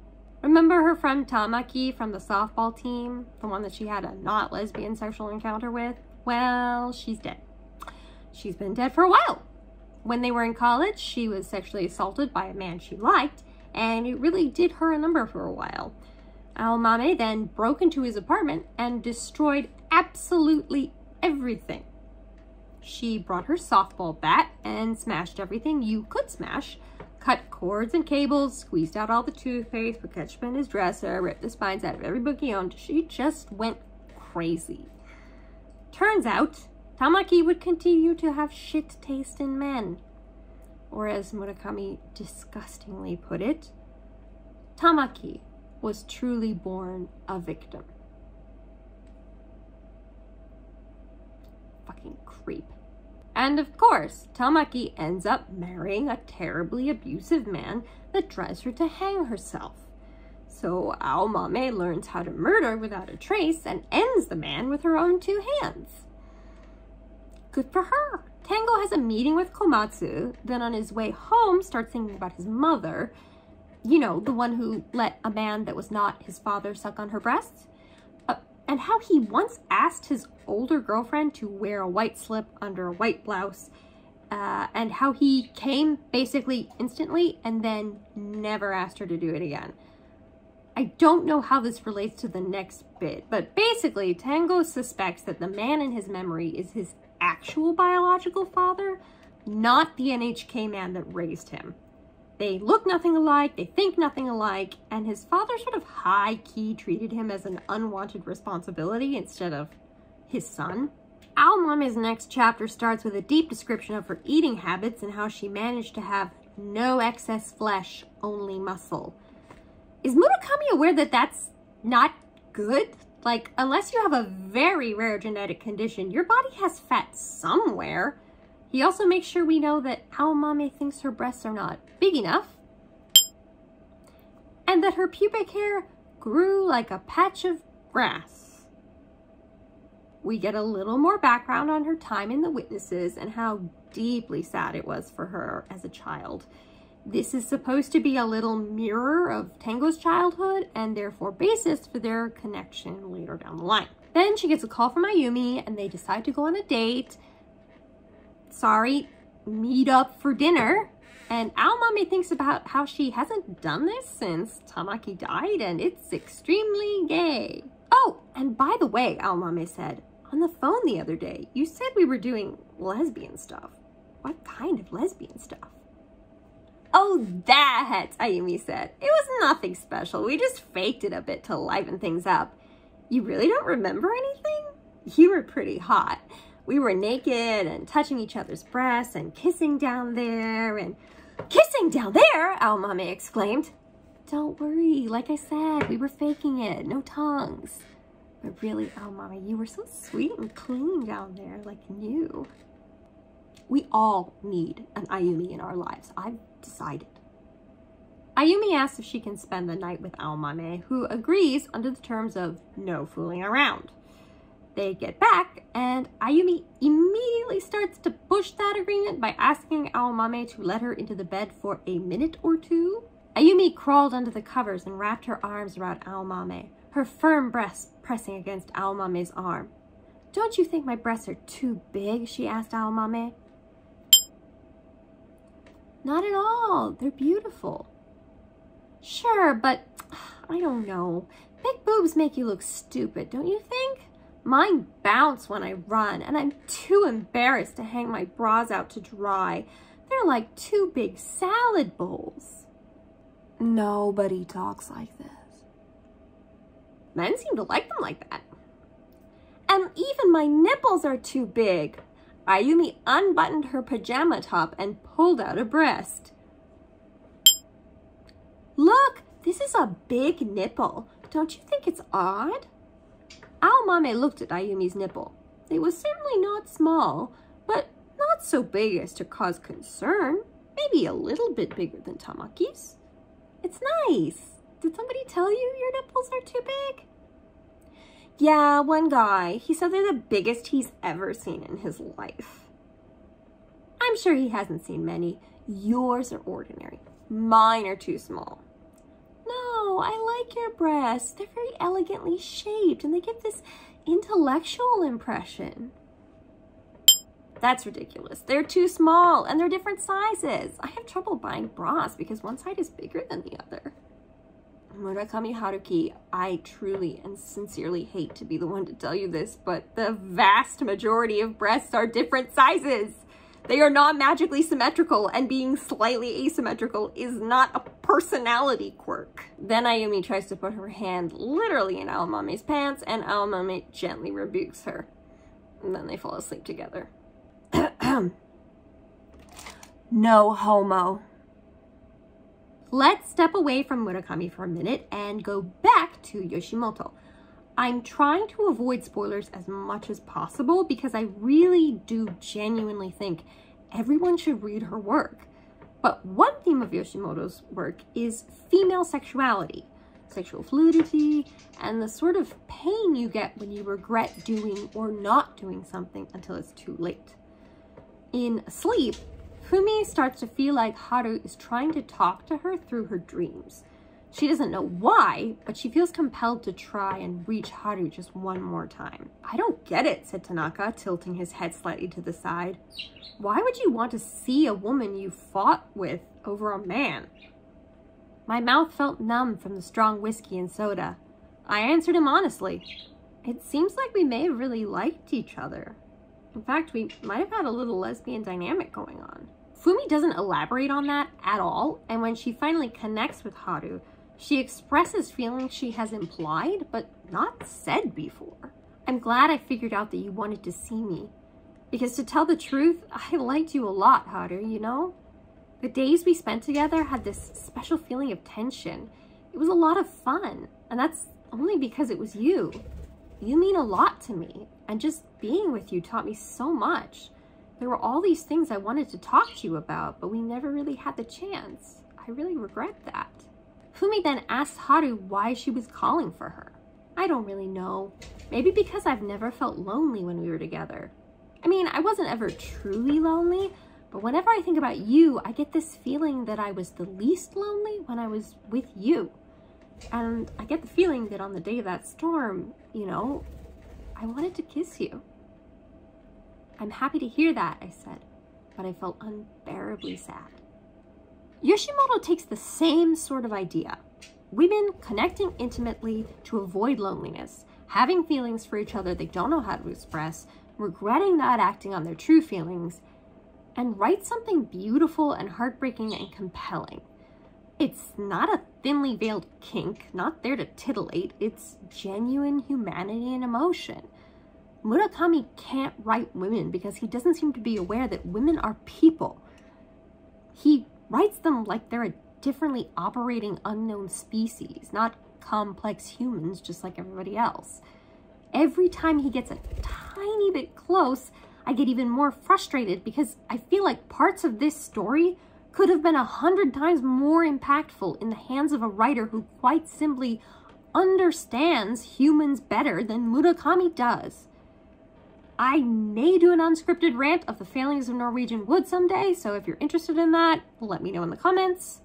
Remember her friend Tamaki from the softball team? The one that she had a not lesbian sexual encounter with? Well, she's dead. She's been dead for a while. When they were in college, she was sexually assaulted by a man she liked, and it really did her a number for a while. Awamame then broke into his apartment and destroyed absolutely everything. She brought her softball bat and smashed everything you could smash, cut cords and cables, squeezed out all the toothpaste, put ketchup in his dresser, ripped the spines out of every book he owned. She just went crazy. Turns out, Tamaki would continue to have shit taste in men. Or as Murakami disgustingly put it, Tamaki was truly born a victim. Fucking creep. And of course, Tamaki ends up marrying a terribly abusive man that drives her to hang herself. So Aomame learns how to murder without a trace and ends the man with her own 2 hands. Good for her. Tango has a meeting with Komatsu, then on his way home starts thinking about his mother. You know, the one who let a man that was not his father suck on her breasts. And how he once asked his older girlfriend to wear a white slip under a white blouse. And how he came basically instantly and then never asked her to do it again. I don't know how this relates to the next bit, but basically Tango suspects that the man in his memory is his actual biological father, not the NHK man that raised him. They look nothing alike, they think nothing alike, and his father sort of high-key treated him as an unwanted responsibility instead of his son. Aomame's next chapter starts with a deep description of her eating habits and how she managed to have no excess flesh, only muscle. Is Murakami aware that that's not good? Like, unless you have a very rare genetic condition, your body has fat somewhere. He also makes sure we know that Aomame thinks her breasts are not big enough, and that her pubic hair grew like a patch of grass. We get a little more background on her time in the witnesses and how deeply sad it was for her as a child. This is supposed to be a little mirror of Tango's childhood and therefore basis for their connection later down the line. Then she gets a call from Ayumi and they decide to go on a date. Sorry, meet up for dinner. And Aomame thinks about how she hasn't done this since Tamaki died and it's extremely gay. Oh, and by the way, Aomame said, on the phone the other day, you said we were doing lesbian stuff. What kind of lesbian stuff? Oh, that, Ayumi said. It was nothing special. We just faked it a bit to liven things up. You really don't remember anything? You were pretty hot. We were naked and touching each other's breasts and kissing down there and... Kissing down there? Aomame exclaimed. Don't worry. Like I said, we were faking it. No tongues. But really, Aomame, you were so sweet and clean down there, like new. We all need an Ayumi in our lives. I've decided. Ayumi asks if she can spend the night with Aomame, who agrees under the terms of no fooling around. They get back, and Ayumi immediately starts to push that agreement by asking Aomame to let her into the bed for a minute or two. Ayumi crawled under the covers and wrapped her arms around Aomame, her firm breasts pressing against Aomame's arm. Don't you think my breasts are too big? She asked Aomame. Not at all. They're beautiful. Sure, but I don't know. Big boobs make you look stupid, don't you think? Mine bounce when I run, and I'm too embarrassed to hang my bras out to dry. They're like 2 big salad bowls. Nobody talks like this. Men seem to like them like that. And even my nipples are too big. Ayumi unbuttoned her pajama top and pulled out a breast. Look, this is a big nipple. Don't you think it's odd? Aomame looked at Ayumi's nipple. It was certainly not small, but not so big as to cause concern. Maybe a little bit bigger than Tamaki's. It's nice. Did somebody tell you your nipples are too big? Yeah, one guy. He said they're the biggest he's ever seen in his life. I'm sure he hasn't seen many. Yours are ordinary. Mine are too small. No, I like your breasts. They're very elegantly shaped and they give this intellectual impression. That's ridiculous. They're too small and they're different sizes. I have trouble buying bras because one side is bigger than the other. Murakami Haruki, I truly and sincerely hate to be the one to tell you this, but the vast majority of breasts are different sizes. They are not magically symmetrical, and being slightly asymmetrical is not a personality quirk. Then Ayumi tries to put her hand literally in Aomame's pants, and Aomame gently rebukes her. And then they fall asleep together. No homo. Let's step away from Murakami for a minute and go back to Yoshimoto. I'm trying to avoid spoilers as much as possible because I really do genuinely think everyone should read her work. But one theme of Yoshimoto's work is female sexuality, sexual fluidity, and the sort of pain you get when you regret doing or not doing something until it's too late. In Sleep, Fumi starts to feel like Haru is trying to talk to her through her dreams. She doesn't know why, but she feels compelled to try and reach Haru just one more time. I don't get it, said Tanaka, tilting his head slightly to the side. Why would you want to see a woman you fought with over a man? My mouth felt numb from the strong whiskey and soda. I answered him honestly. It seems like we may have really liked each other. In fact, we might have had a little lesbian dynamic going on. Fumi doesn't elaborate on that at all, and when she finally connects with Haru, she expresses feelings she has implied, but not said before. I'm glad I figured out that you wanted to see me, because to tell the truth, I liked you a lot, Haru, you know? The days we spent together had this special feeling of tension. It was a lot of fun, and that's only because it was you. You mean a lot to me, and just being with you taught me so much. There were all these things I wanted to talk to you about, but we never really had the chance. I really regret that. Fumi then asked Haru why she was calling for her. I don't really know. Maybe because I've never felt lonely when we were together. I mean, I wasn't ever truly lonely, but whenever I think about you, I get this feeling that I was the least lonely when I was with you. And I get the feeling that on the day of that storm, you know, I wanted to kiss you. I'm happy to hear that, I said, but I felt unbearably sad. Yoshimoto takes the same sort of idea. Women connecting intimately to avoid loneliness, having feelings for each other they don't know how to express, regretting not acting on their true feelings, and write something beautiful and heartbreaking and compelling. It's not a thinly veiled kink, not there to titillate, it's genuine humanity and emotion. Murakami can't write women because he doesn't seem to be aware that women are people. He writes them like they're a differently operating unknown species, not complex humans just like everybody else. Every time he gets a tiny bit close, I get even more frustrated because I feel like parts of this story could have been 100 times more impactful in the hands of a writer who quite simply understands humans better than Murakami does. I may do an unscripted rant of the failings of Norwegian Wood someday, so if you're interested in that, let me know in the comments.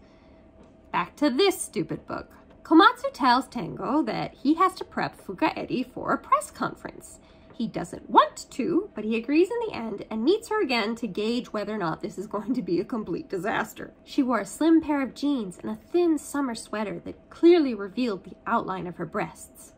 Back to this stupid book. Komatsu tells Tengo that he has to prep Fukaeri for a press conference. He doesn't want to, but he agrees in the end and meets her again to gauge whether or not this is going to be a complete disaster. She wore a slim pair of jeans and a thin summer sweater that clearly revealed the outline of her breasts.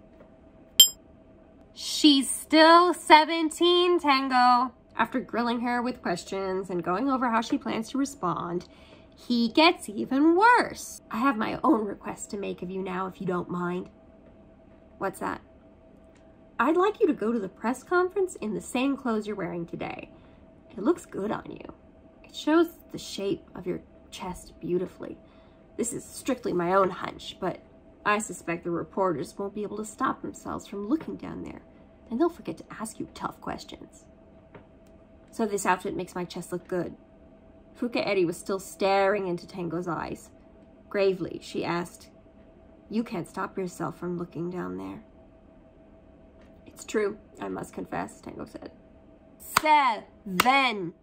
She's still 17, Tengo. After grilling her with questions and going over how she plans to respond, he gets even worse. I have my own request to make of you now, if you don't mind. What's that? I'd like you to go to the press conference in the same clothes you're wearing today. It looks good on you. It shows the shape of your chest beautifully. This is strictly my own hunch, but I suspect the reporters won't be able to stop themselves from looking down there, and they'll forget to ask you tough questions. So this outfit makes my chest look good. Fukaeri was still staring into Tengo's eyes. Gravely, she asked, "You can't stop yourself from looking down there." "It's true, I must confess," Tengo said. 17!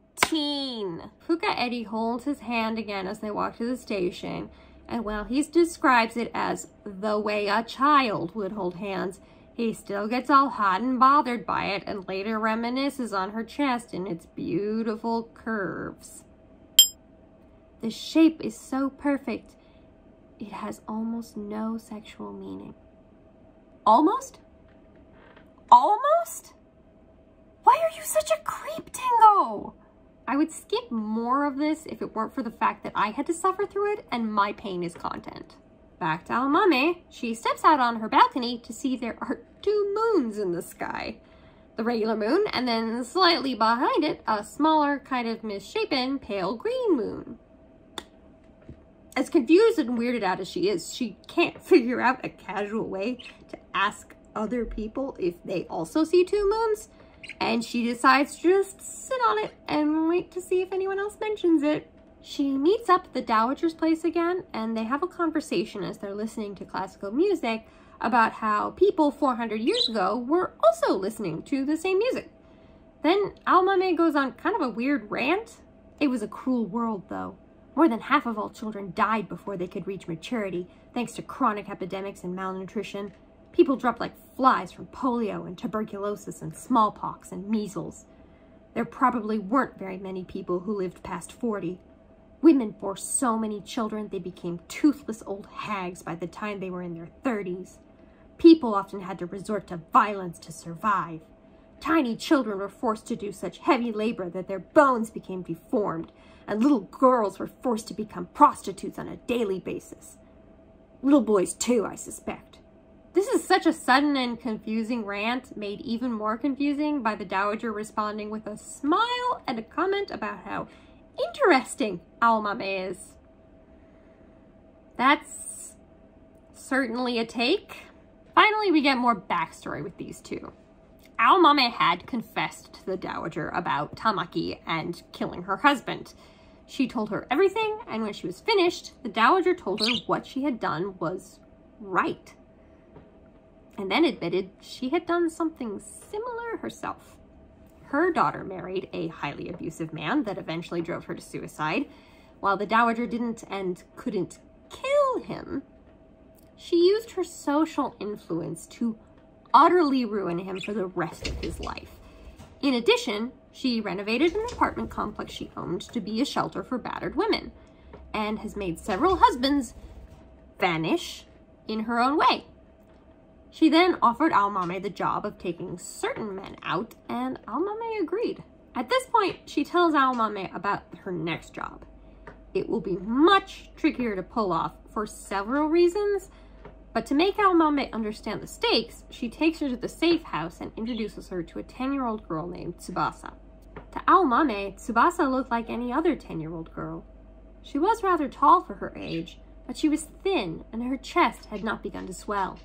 Fukaeri holds his hand again as they walk to the station, and while he describes it as the way a child would hold hands, he still gets all hot and bothered by it and later reminisces on her chest and its beautiful curves. The shape is so perfect, it has almost no sexual meaning. Almost? Almost? Why are you such a creep, Tengo? I would skip more of this if it weren't for the fact that I had to suffer through it and my pain is content. Back to Amame, she steps out on her balcony to see there are 2 moons in the sky. the regular moon, and then slightly behind it, a smaller, kind of misshapen, pale green moon. As confused and weirded out as she is, she can't figure out a casual way to ask other people if they also see two moons, and she decides to just sit on it and wait to see if anyone else mentions it. She meets up at the Dowager's place again, and they have a conversation as they're listening to classical music about how people 400 years ago were also listening to the same music. Then Aomame goes on kind of a weird rant. It was a cruel world, though. More than half of all children died before they could reach maturity, thanks to chronic epidemics and malnutrition. People dropped like flies from polio and tuberculosis and smallpox and measles. There probably weren't very many people who lived past 40. Women bore so many children they became toothless old hags by the time they were in their 30s. People often had to resort to violence to survive. Tiny children were forced to do such heavy labor that their bones became deformed, and little girls were forced to become prostitutes on a daily basis. Little boys too, I suspect. This is such a sudden and confusing rant, made even more confusing by the Dowager responding with a smile and a comment about how interesting Aomame is. That's certainly a take. Finally, we get more backstory with these two. Aomame had confessed to the Dowager about Tamaki and killing her husband. She told her everything, and when she was finished, the Dowager told her what she had done was right. And then admitted she had done something similar herself. Her daughter married a highly abusive man that eventually drove her to suicide. While the Dowager didn't and couldn't kill him, she used her social influence to utterly ruin him for the rest of his life. In addition, she renovated an apartment complex she owned to be a shelter for battered women, and has made several husbands vanish in her own way. She then offered Aomame the job of taking certain men out, and Aomame agreed. At this point, she tells Aomame about her next job. It will be much trickier to pull off for several reasons, but to make Aomame understand the stakes, she takes her to the safe house and introduces her to a 10-year-old girl named Tsubasa. To Aomame, Tsubasa looked like any other 10-year-old girl. She was rather tall for her age, but she was thin and her chest had not begun to swell.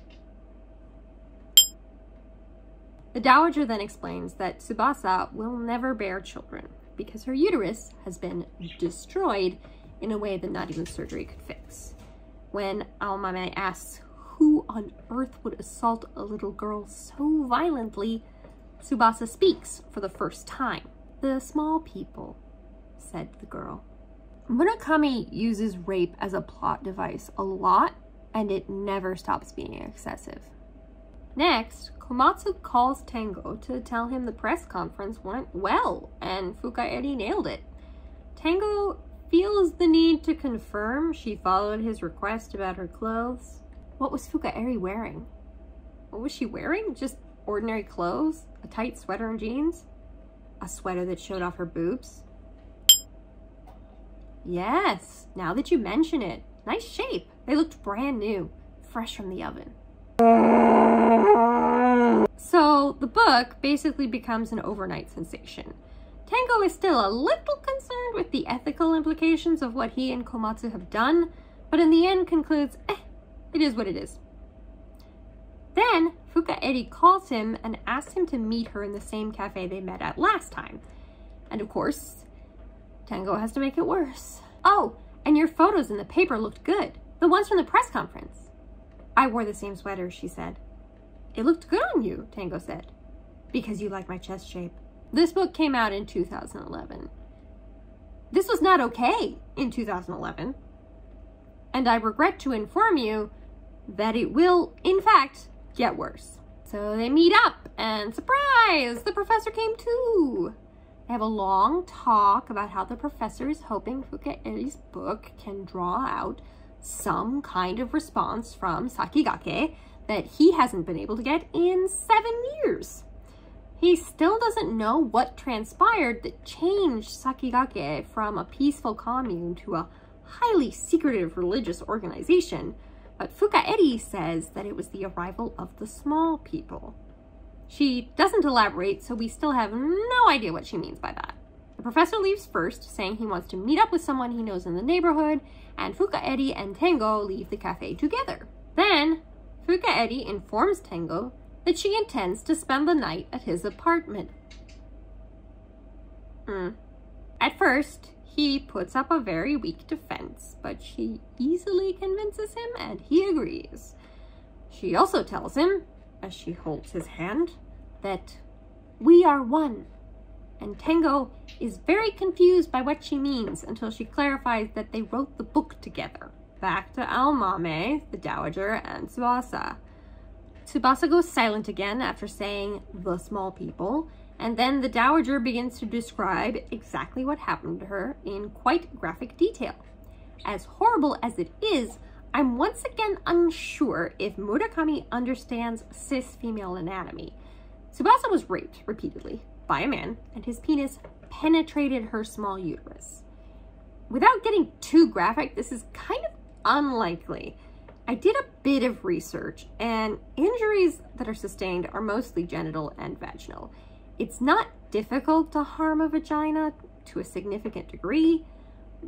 The Dowager then explains that Tsubasa will never bear children because her uterus has been destroyed in a way that not even surgery could fix. When Aomame asks who on earth would assault a little girl so violently, Tsubasa speaks for the first time. "The small people," said the girl. Murakami uses rape as a plot device a lot, and it never stops being excessive. Next, Komatsu calls Tango to tell him the press conference went well, and Fukaeri nailed it. Tango feels the need to confirm she followed his request about her clothes. What was Fukaeri wearing? What was she wearing? Just ordinary clothes? A tight sweater and jeans? A sweater that showed off her boobs? Yes, now that you mention it. Nice shape. They looked brand new, fresh from the oven. So the book basically becomes an overnight sensation. Tango is still a little concerned with the ethical implications of what he and Komatsu have done, but in the end concludes, it is what it is. Then Fukaeri calls him and asks him to meet her in the same cafe they met at last time. And of course, Tango has to make it worse. "Oh, and your photos in the paper looked good. The ones from the press conference." "I wore the same sweater," she said. "It looked good on you," Tango said. "Because you like my chest shape." This book came out in 2011. This was not okay in 2011. And I regret to inform you that it will, in fact, get worse. So they meet up, and surprise, the professor came too. They have a long talk about how the professor is hoping Fukaeri's book can draw out some kind of response from Sakigake that he hasn't been able to get in 7 years. He still doesn't know what transpired that changed Sakigake from a peaceful commune to a highly secretive religious organization, but Fukaeri says that it was the arrival of the small people. She doesn't elaborate, so we still have no idea what she means by that. The professor leaves first, saying he wants to meet up with someone he knows in the neighborhood, and Fukaeri and Tengo leave the cafe together. Then, Fukaeri informs Tengo that she intends to spend the night at his apartment. At first, he puts up a very weak defense, but she easily convinces him and he agrees. She also tells him, as she holds his hand, that we are one. And Tengo is very confused by what she means until she clarifies that they wrote the book together. Back to Aomame, the Dowager, and Tsubasa. Tsubasa goes silent again after saying the small people, and then the Dowager begins to describe exactly what happened to her in quite graphic detail. As horrible as it is, I'm once again unsure if Murakami understands cis female anatomy. Tsubasa was raped repeatedly by a man, and his penis penetrated her small uterus. Without getting too graphic, this is kind of unlikely. I did a bit of research, and injuries that are sustained are mostly genital and vaginal. It's not difficult to harm a vagina to a significant degree,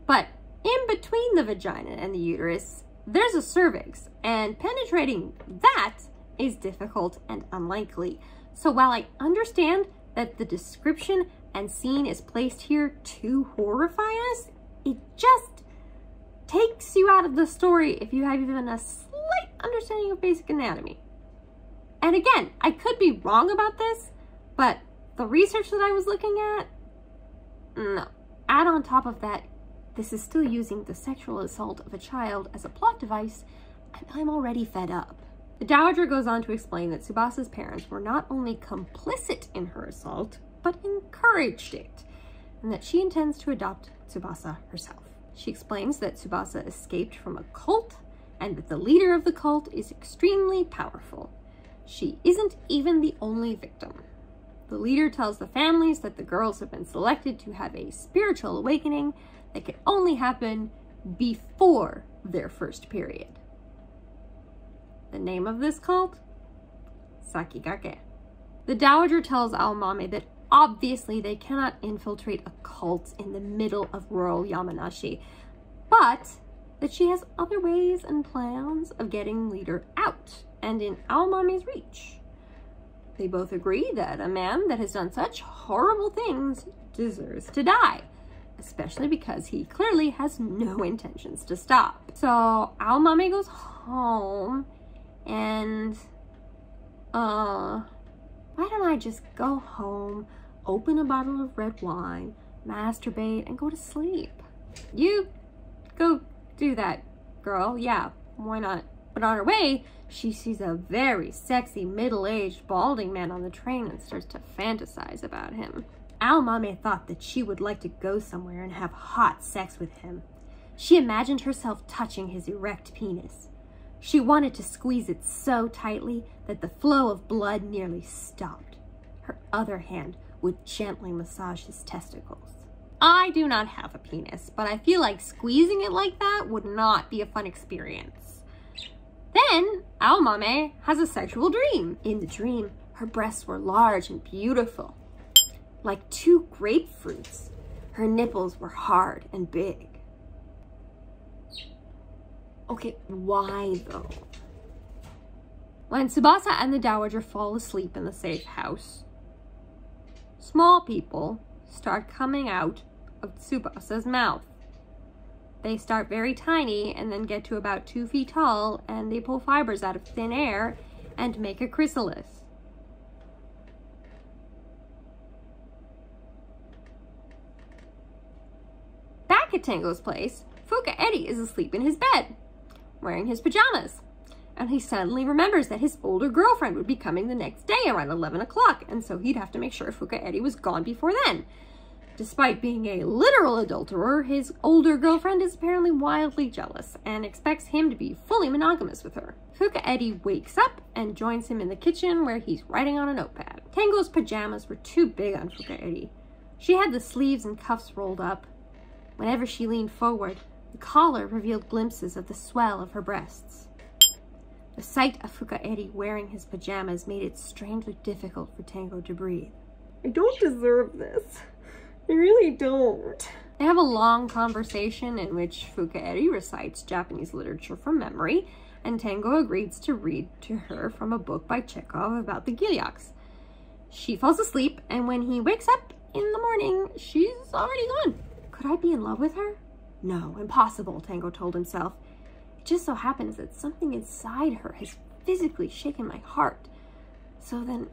but in between the vagina and the uterus, there's a cervix, and penetrating that is difficult and unlikely. So while I understand that the description and scene is placed here to horrify us, it just takes you out of the story if you have even a slight understanding of basic anatomy. And again, I could be wrong about this, but the research that I was looking at, no. Add on top of that, this is still using the sexual assault of a child as a plot device, and I'm already fed up. The Dowager goes on to explain that Tsubasa's parents were not only complicit in her assault, but encouraged it, and that she intends to adopt Tsubasa herself. She explains that Tsubasa escaped from a cult, and that the leader of the cult is extremely powerful. She isn't even the only victim. The leader tells the families that the girls have been selected to have a spiritual awakening that can only happen before their first period. The name of this cult? Sakigake. The Dowager tells Aomame that obviously they cannot infiltrate a cult in the middle of rural Yamanashi, but that she has other ways and plans of getting leader out and in Aomame's reach. They both agree that a man that has done such horrible things deserves to die, especially because he clearly has no intentions to stop. So Aomame goes home and, why don't I just go home, open a bottle of red wine, masturbate, and go to sleep? You go do that, girl. Yeah, why not? But on her way, she sees a very sexy, middle-aged, balding man on the train and starts to fantasize about him. Aomame thought that she would like to go somewhere and have hot sex with him. She imagined herself touching his erect penis. She wanted to squeeze it so tightly that the flow of blood nearly stopped. Her other hand would gently massage his testicles. I do not have a penis, but I feel like squeezing it like that would not be a fun experience. Then, Aomame has a sexual dream. In the dream, her breasts were large and beautiful, like two grapefruits. Her nipples were hard and big. Okay, why though? When Tsubasa and the Dowager fall asleep in the safe house, small people start coming out of Tsubasa's mouth. They start very tiny and then get to about 2 feet tall, and they pull fibers out of thin air and make a chrysalis. Back at Tengo's place, Fukaeri is asleep in his bed, wearing his pajamas, and he suddenly remembers that his older girlfriend would be coming the next day around 11 o'clock, and so he'd have to make sure Fukaeri was gone before then. Despite being a literal adulterer, his older girlfriend is apparently wildly jealous and expects him to be fully monogamous with her. Fukaeri wakes up and joins him in the kitchen where he's writing on a notepad. Tengo's pajamas were too big on Fukaeri. She had the sleeves and cuffs rolled up. Whenever she leaned forward, the collar revealed glimpses of the swell of her breasts. The sight of Fukaeri wearing his pajamas made it strangely difficult for Tango to breathe. I don't deserve this. I really don't. They have a long conversation in which Fukaeri recites Japanese literature from memory, and Tango agrees to read to her from a book by Chekhov about the Gilyaks. She falls asleep, and when he wakes up in the morning, she's already gone. Could I be in love with her? No, impossible, Tango told himself. It just so happens that something inside her has physically shaken my heart. So then,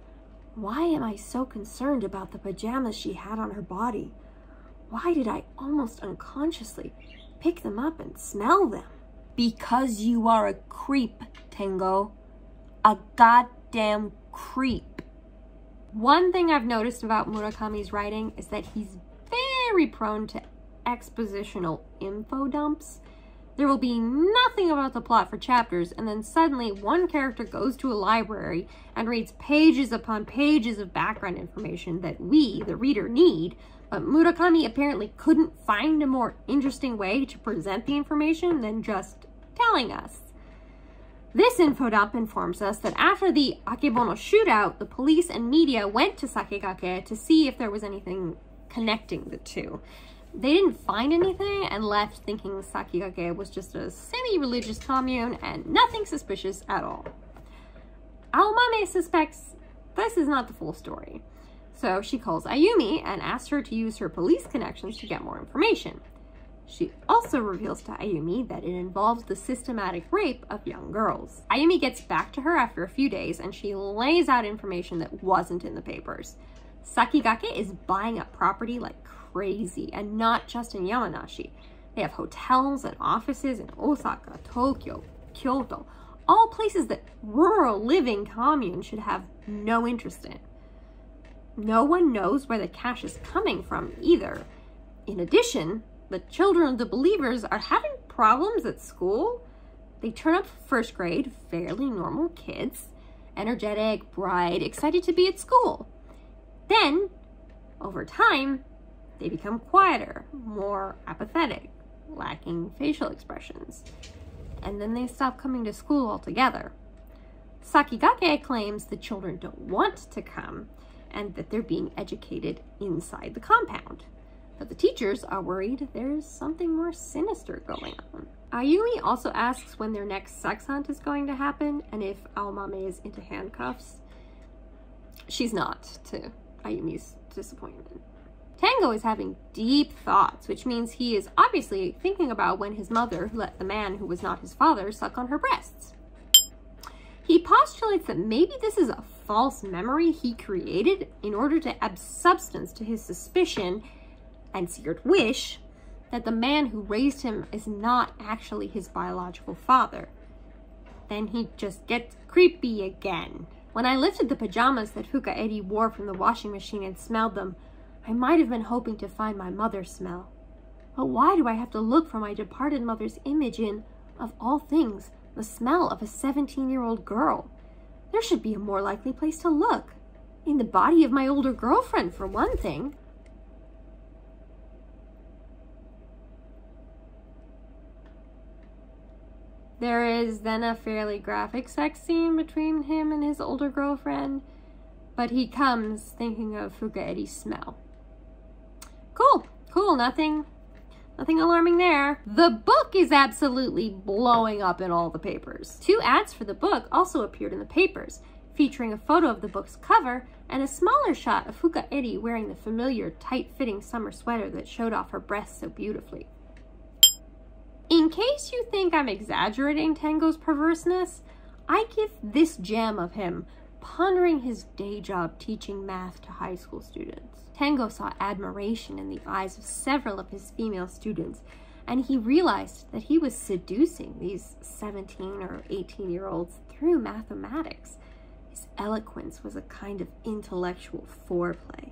why am I so concerned about the pajamas she had on her body? Why did I almost unconsciously pick them up and smell them? Because you are a creep, Tango. A goddamn creep. One thing I've noticed about Murakami's writing is that he's very prone to expositional info dumps. There will be nothing about the plot for chapters, and then suddenly one character goes to a library and reads pages upon pages of background information that we, the reader, need, but Murakami apparently couldn't find a more interesting way to present the information than just telling us. This info dump informs us that after the Akebono shootout, the police and media went to Sakigake to see if there was anything connecting the two. They didn't find anything and left thinking Sakigake was just a semi-religious commune and nothing suspicious at all. Aomame suspects this is not the full story, so she calls Ayumi and asks her to use her police connections to get more information. She also reveals to Ayumi that it involves the systematic rape of young girls. Ayumi gets back to her after a few days and she lays out information that wasn't in the papers. Sakigake is buying up property like crazy, and not just in Yamanashi. They have hotels and offices in Osaka, Tokyo, Kyoto, all places that rural living communes should have no interest in. No one knows where the cash is coming from either. In addition, the children of the believers are having problems at school. They turn up first grade, fairly normal kids, energetic, bright, excited to be at school. Then, over time, they become quieter, more apathetic, lacking facial expressions. And then they stop coming to school altogether. Sakigake claims the children don't want to come and that they're being educated inside the compound. But the teachers are worried there's something more sinister going on. Ayumi also asks when their next sex hunt is going to happen and if Aomame is into handcuffs. She's not, to Ayumi's disappointment. Tango is having deep thoughts, which means he is obviously thinking about when his mother let the man who was not his father suck on her breasts. He postulates that maybe this is a false memory he created in order to add substance to his suspicion and secret wish that the man who raised him is not actually his biological father. Then he just gets creepy again. When I lifted the pajamas that Fukaeri wore from the washing machine and smelled them, I might have been hoping to find my mother's smell. But why do I have to look for my departed mother's image in, of all things, the smell of a 17-year-old girl? There should be a more likely place to look. In the body of my older girlfriend, for one thing. There is then a fairly graphic sex scene between him and his older girlfriend, but he comes thinking of Fukaeri's smell. Cool, nothing alarming there. The book is absolutely blowing up in all the papers. 2 ads for the book also appeared in the papers, featuring a photo of the book's cover and a smaller shot of Fukaeri wearing the familiar tight-fitting summer sweater that showed off her breasts so beautifully. In case you think I'm exaggerating Tango's perverseness, I give this gem of him pondering his day job teaching math to high school students. Tango saw admiration in the eyes of several of his female students, and he realized that he was seducing these 17 or 18-year-olds through mathematics. His eloquence was a kind of intellectual foreplay.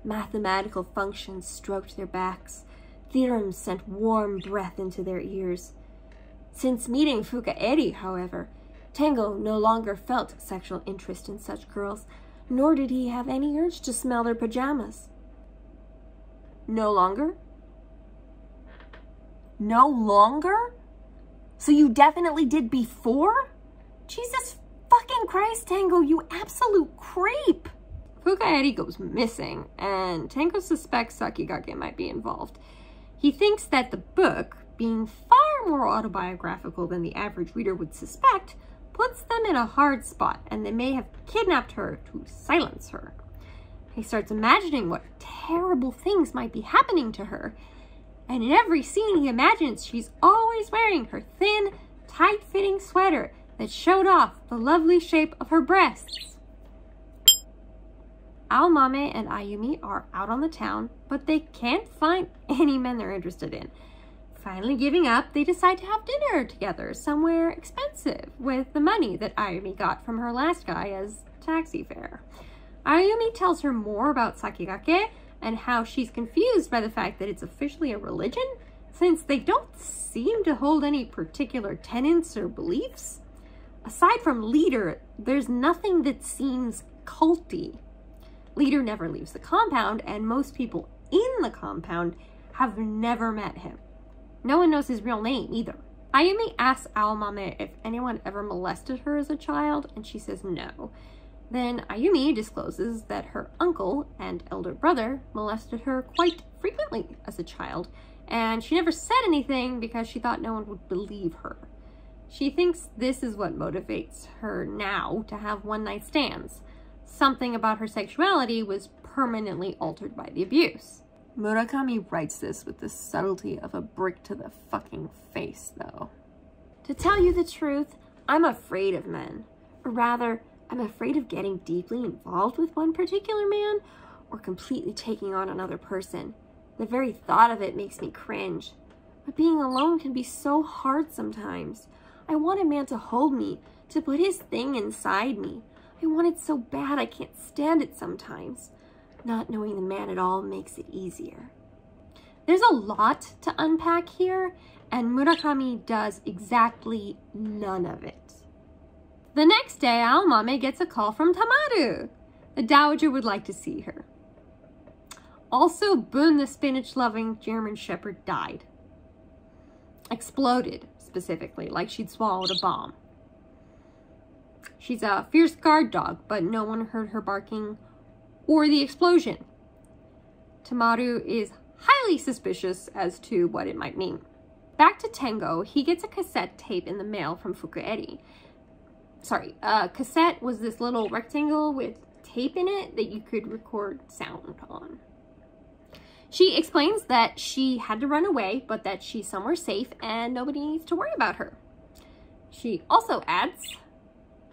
Mathematical functions stroked their backs. Theorems sent warm breath into their ears. Since meeting Fukaeri, however, Tango no longer felt sexual interest in such girls, nor did he have any urge to smell their pajamas. No longer? No longer? So you definitely did before? Jesus fucking Christ, Tango, you absolute creep! Fukaeri goes missing, and Tango suspects Sakigake might be involved. He thinks that the book, being far more autobiographical than the average reader would suspect, puts them in a hard spot, and they may have kidnapped her to silence her. He starts imagining what terrible things might be happening to her, and in every scene he imagines she's always wearing her thin, tight-fitting sweater that showed off the lovely shape of her breasts. Aomame and Ayumi are out on the town, but they can't find any men they're interested in. Finally giving up, they decide to have dinner together somewhere expensive with the money that Ayumi got from her last guy as taxi fare. Ayumi tells her more about Sakigake and how she's confused by the fact that it's officially a religion, since they don't seem to hold any particular tenets or beliefs. Aside from Leader, there's nothing that seems culty. Leader never leaves the compound, and most people in the compound have never met him. No one knows his real name either. Ayumi asks Aomame if anyone ever molested her as a child, and she says no. Then Ayumi discloses that her uncle and elder brother molested her quite frequently as a child, and she never said anything because she thought no one would believe her. She thinks this is what motivates her now to have one-night stands. Something about her sexuality was permanently altered by the abuse. Murakami writes this with the subtlety of a brick to the fucking face, though. To tell you the truth, I'm afraid of men. Or rather, I'm afraid of getting deeply involved with one particular man or completely taking on another person. The very thought of it makes me cringe. But being alone can be so hard sometimes. I want a man to hold me, to put his thing inside me. I want it so bad I can't stand it sometimes. Not knowing the man at all makes it easier. There's a lot to unpack here, and Murakami does exactly none of it. The next day, Aomame gets a call from Tamaru. The dowager would like to see her. Also, Boone the spinach-loving German shepherd died. Exploded, specifically, like she'd swallowed a bomb. She's a fierce guard dog, but no one heard her barking or the explosion. Tamaru is highly suspicious as to what it might mean. Back to Tango, he gets a cassette tape in the mail from Fukaeri. Sorry, cassette was this little rectangle with tape in it that you could record sound on. She explains that she had to run away, but that she's somewhere safe and nobody needs to worry about her. She also adds,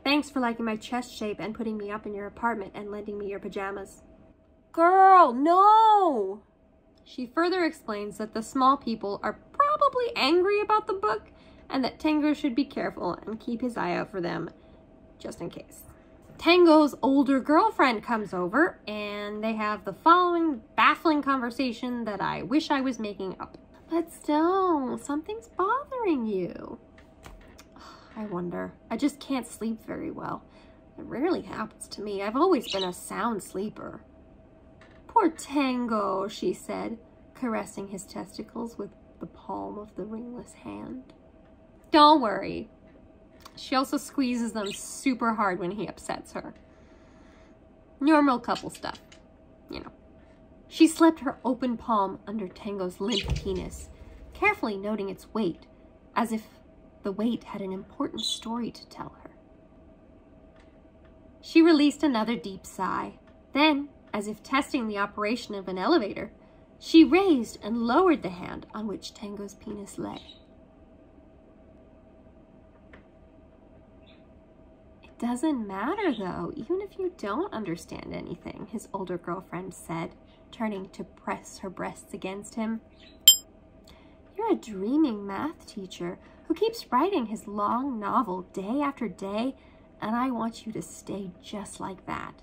"Thanks for liking my chest shape and putting me up in your apartment and lending me your pajamas." Girl, no! She further explains that the small people are probably angry about the book and that Tango should be careful and keep his eye out for them, just in case. Tango's older girlfriend comes over and they have the following baffling conversation that I wish I was making up. But still, something's bothering you. I wonder. I just can't sleep very well. It rarely happens to me. I've always been a sound sleeper. Poor Tango, she said, caressing his testicles with the palm of the ringless hand. Don't worry. She also squeezes them super hard when he upsets her. Normal couple stuff, you know. She slipped her open palm under Tango's limp penis, carefully noting its weight, as if the weight had an important story to tell her. She released another deep sigh. Then, as if testing the operation of an elevator, she raised and lowered the hand on which Tango's penis lay. It doesn't matter, though, even if you don't understand anything, his older girlfriend said, turning to press her breasts against him. You're a dreaming math teacher who keeps writing his long novel day after day, and I want you to stay just like that.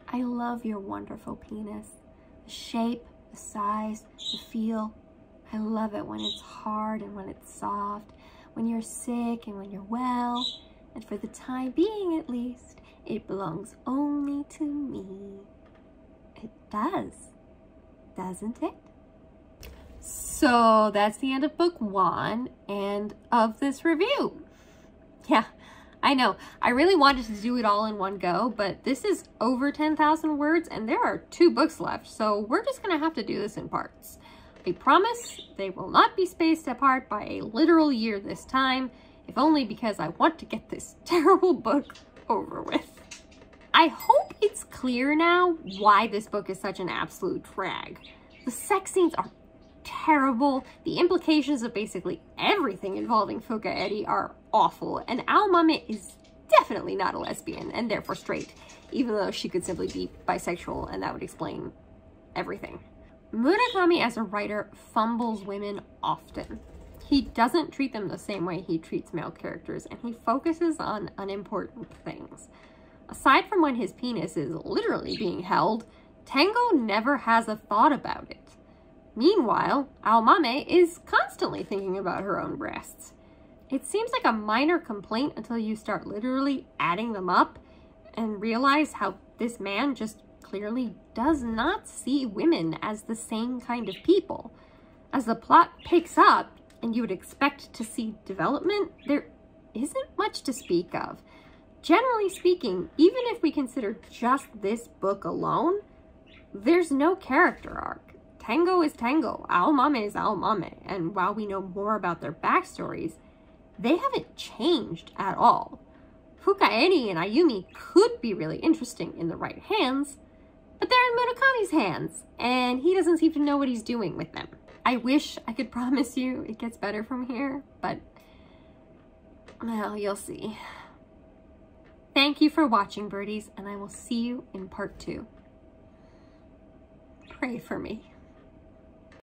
I love your wonderful penis. The shape, the size, the feel. I love it when it's hard and when it's soft, when you're sick and when you're well. And for the time being, at least, it belongs only to me. It does, doesn't it? So that's the end of book 1 and of this review. Yeah, I know, I really wanted to do it all in one go, but this is over 10,000 words and there are 2 books left, so we're just gonna have to do this in parts. I promise they will not be spaced apart by a literal year this time, if only because I want to get this terrible book over with. I hope it's clear now why this book is such an absolute drag. The sex scenes are terrible, the implications of basically everything involving Fuka Eri are awful, and Aomame is definitely not a lesbian and therefore straight, even though she could simply be bisexual and that would explain everything. Murakami as a writer fumbles women often. He doesn't treat them the same way he treats male characters, and he focuses on unimportant things. Aside from when his penis is literally being held, Tango never has a thought about it. Meanwhile, Aomame is constantly thinking about her own breasts. It seems like a minor complaint until you start literally adding them up and realize how this man just clearly does not see women as the same kind of people. As the plot picks up and you would expect to see development, there isn't much to speak of. Generally speaking, even if we consider just this book alone, there's no character arc. Tango is Tango, Aomame is Aomame, and while we know more about their backstories, they haven't changed at all. Fuka Eri and Ayumi could be really interesting in the right hands, but they're in Murakami's hands, and he doesn't seem to know what he's doing with them. I wish I could promise you it gets better from here, but, well, you'll see. Thank you for watching, birdies, and I will see you in part 2. Pray for me.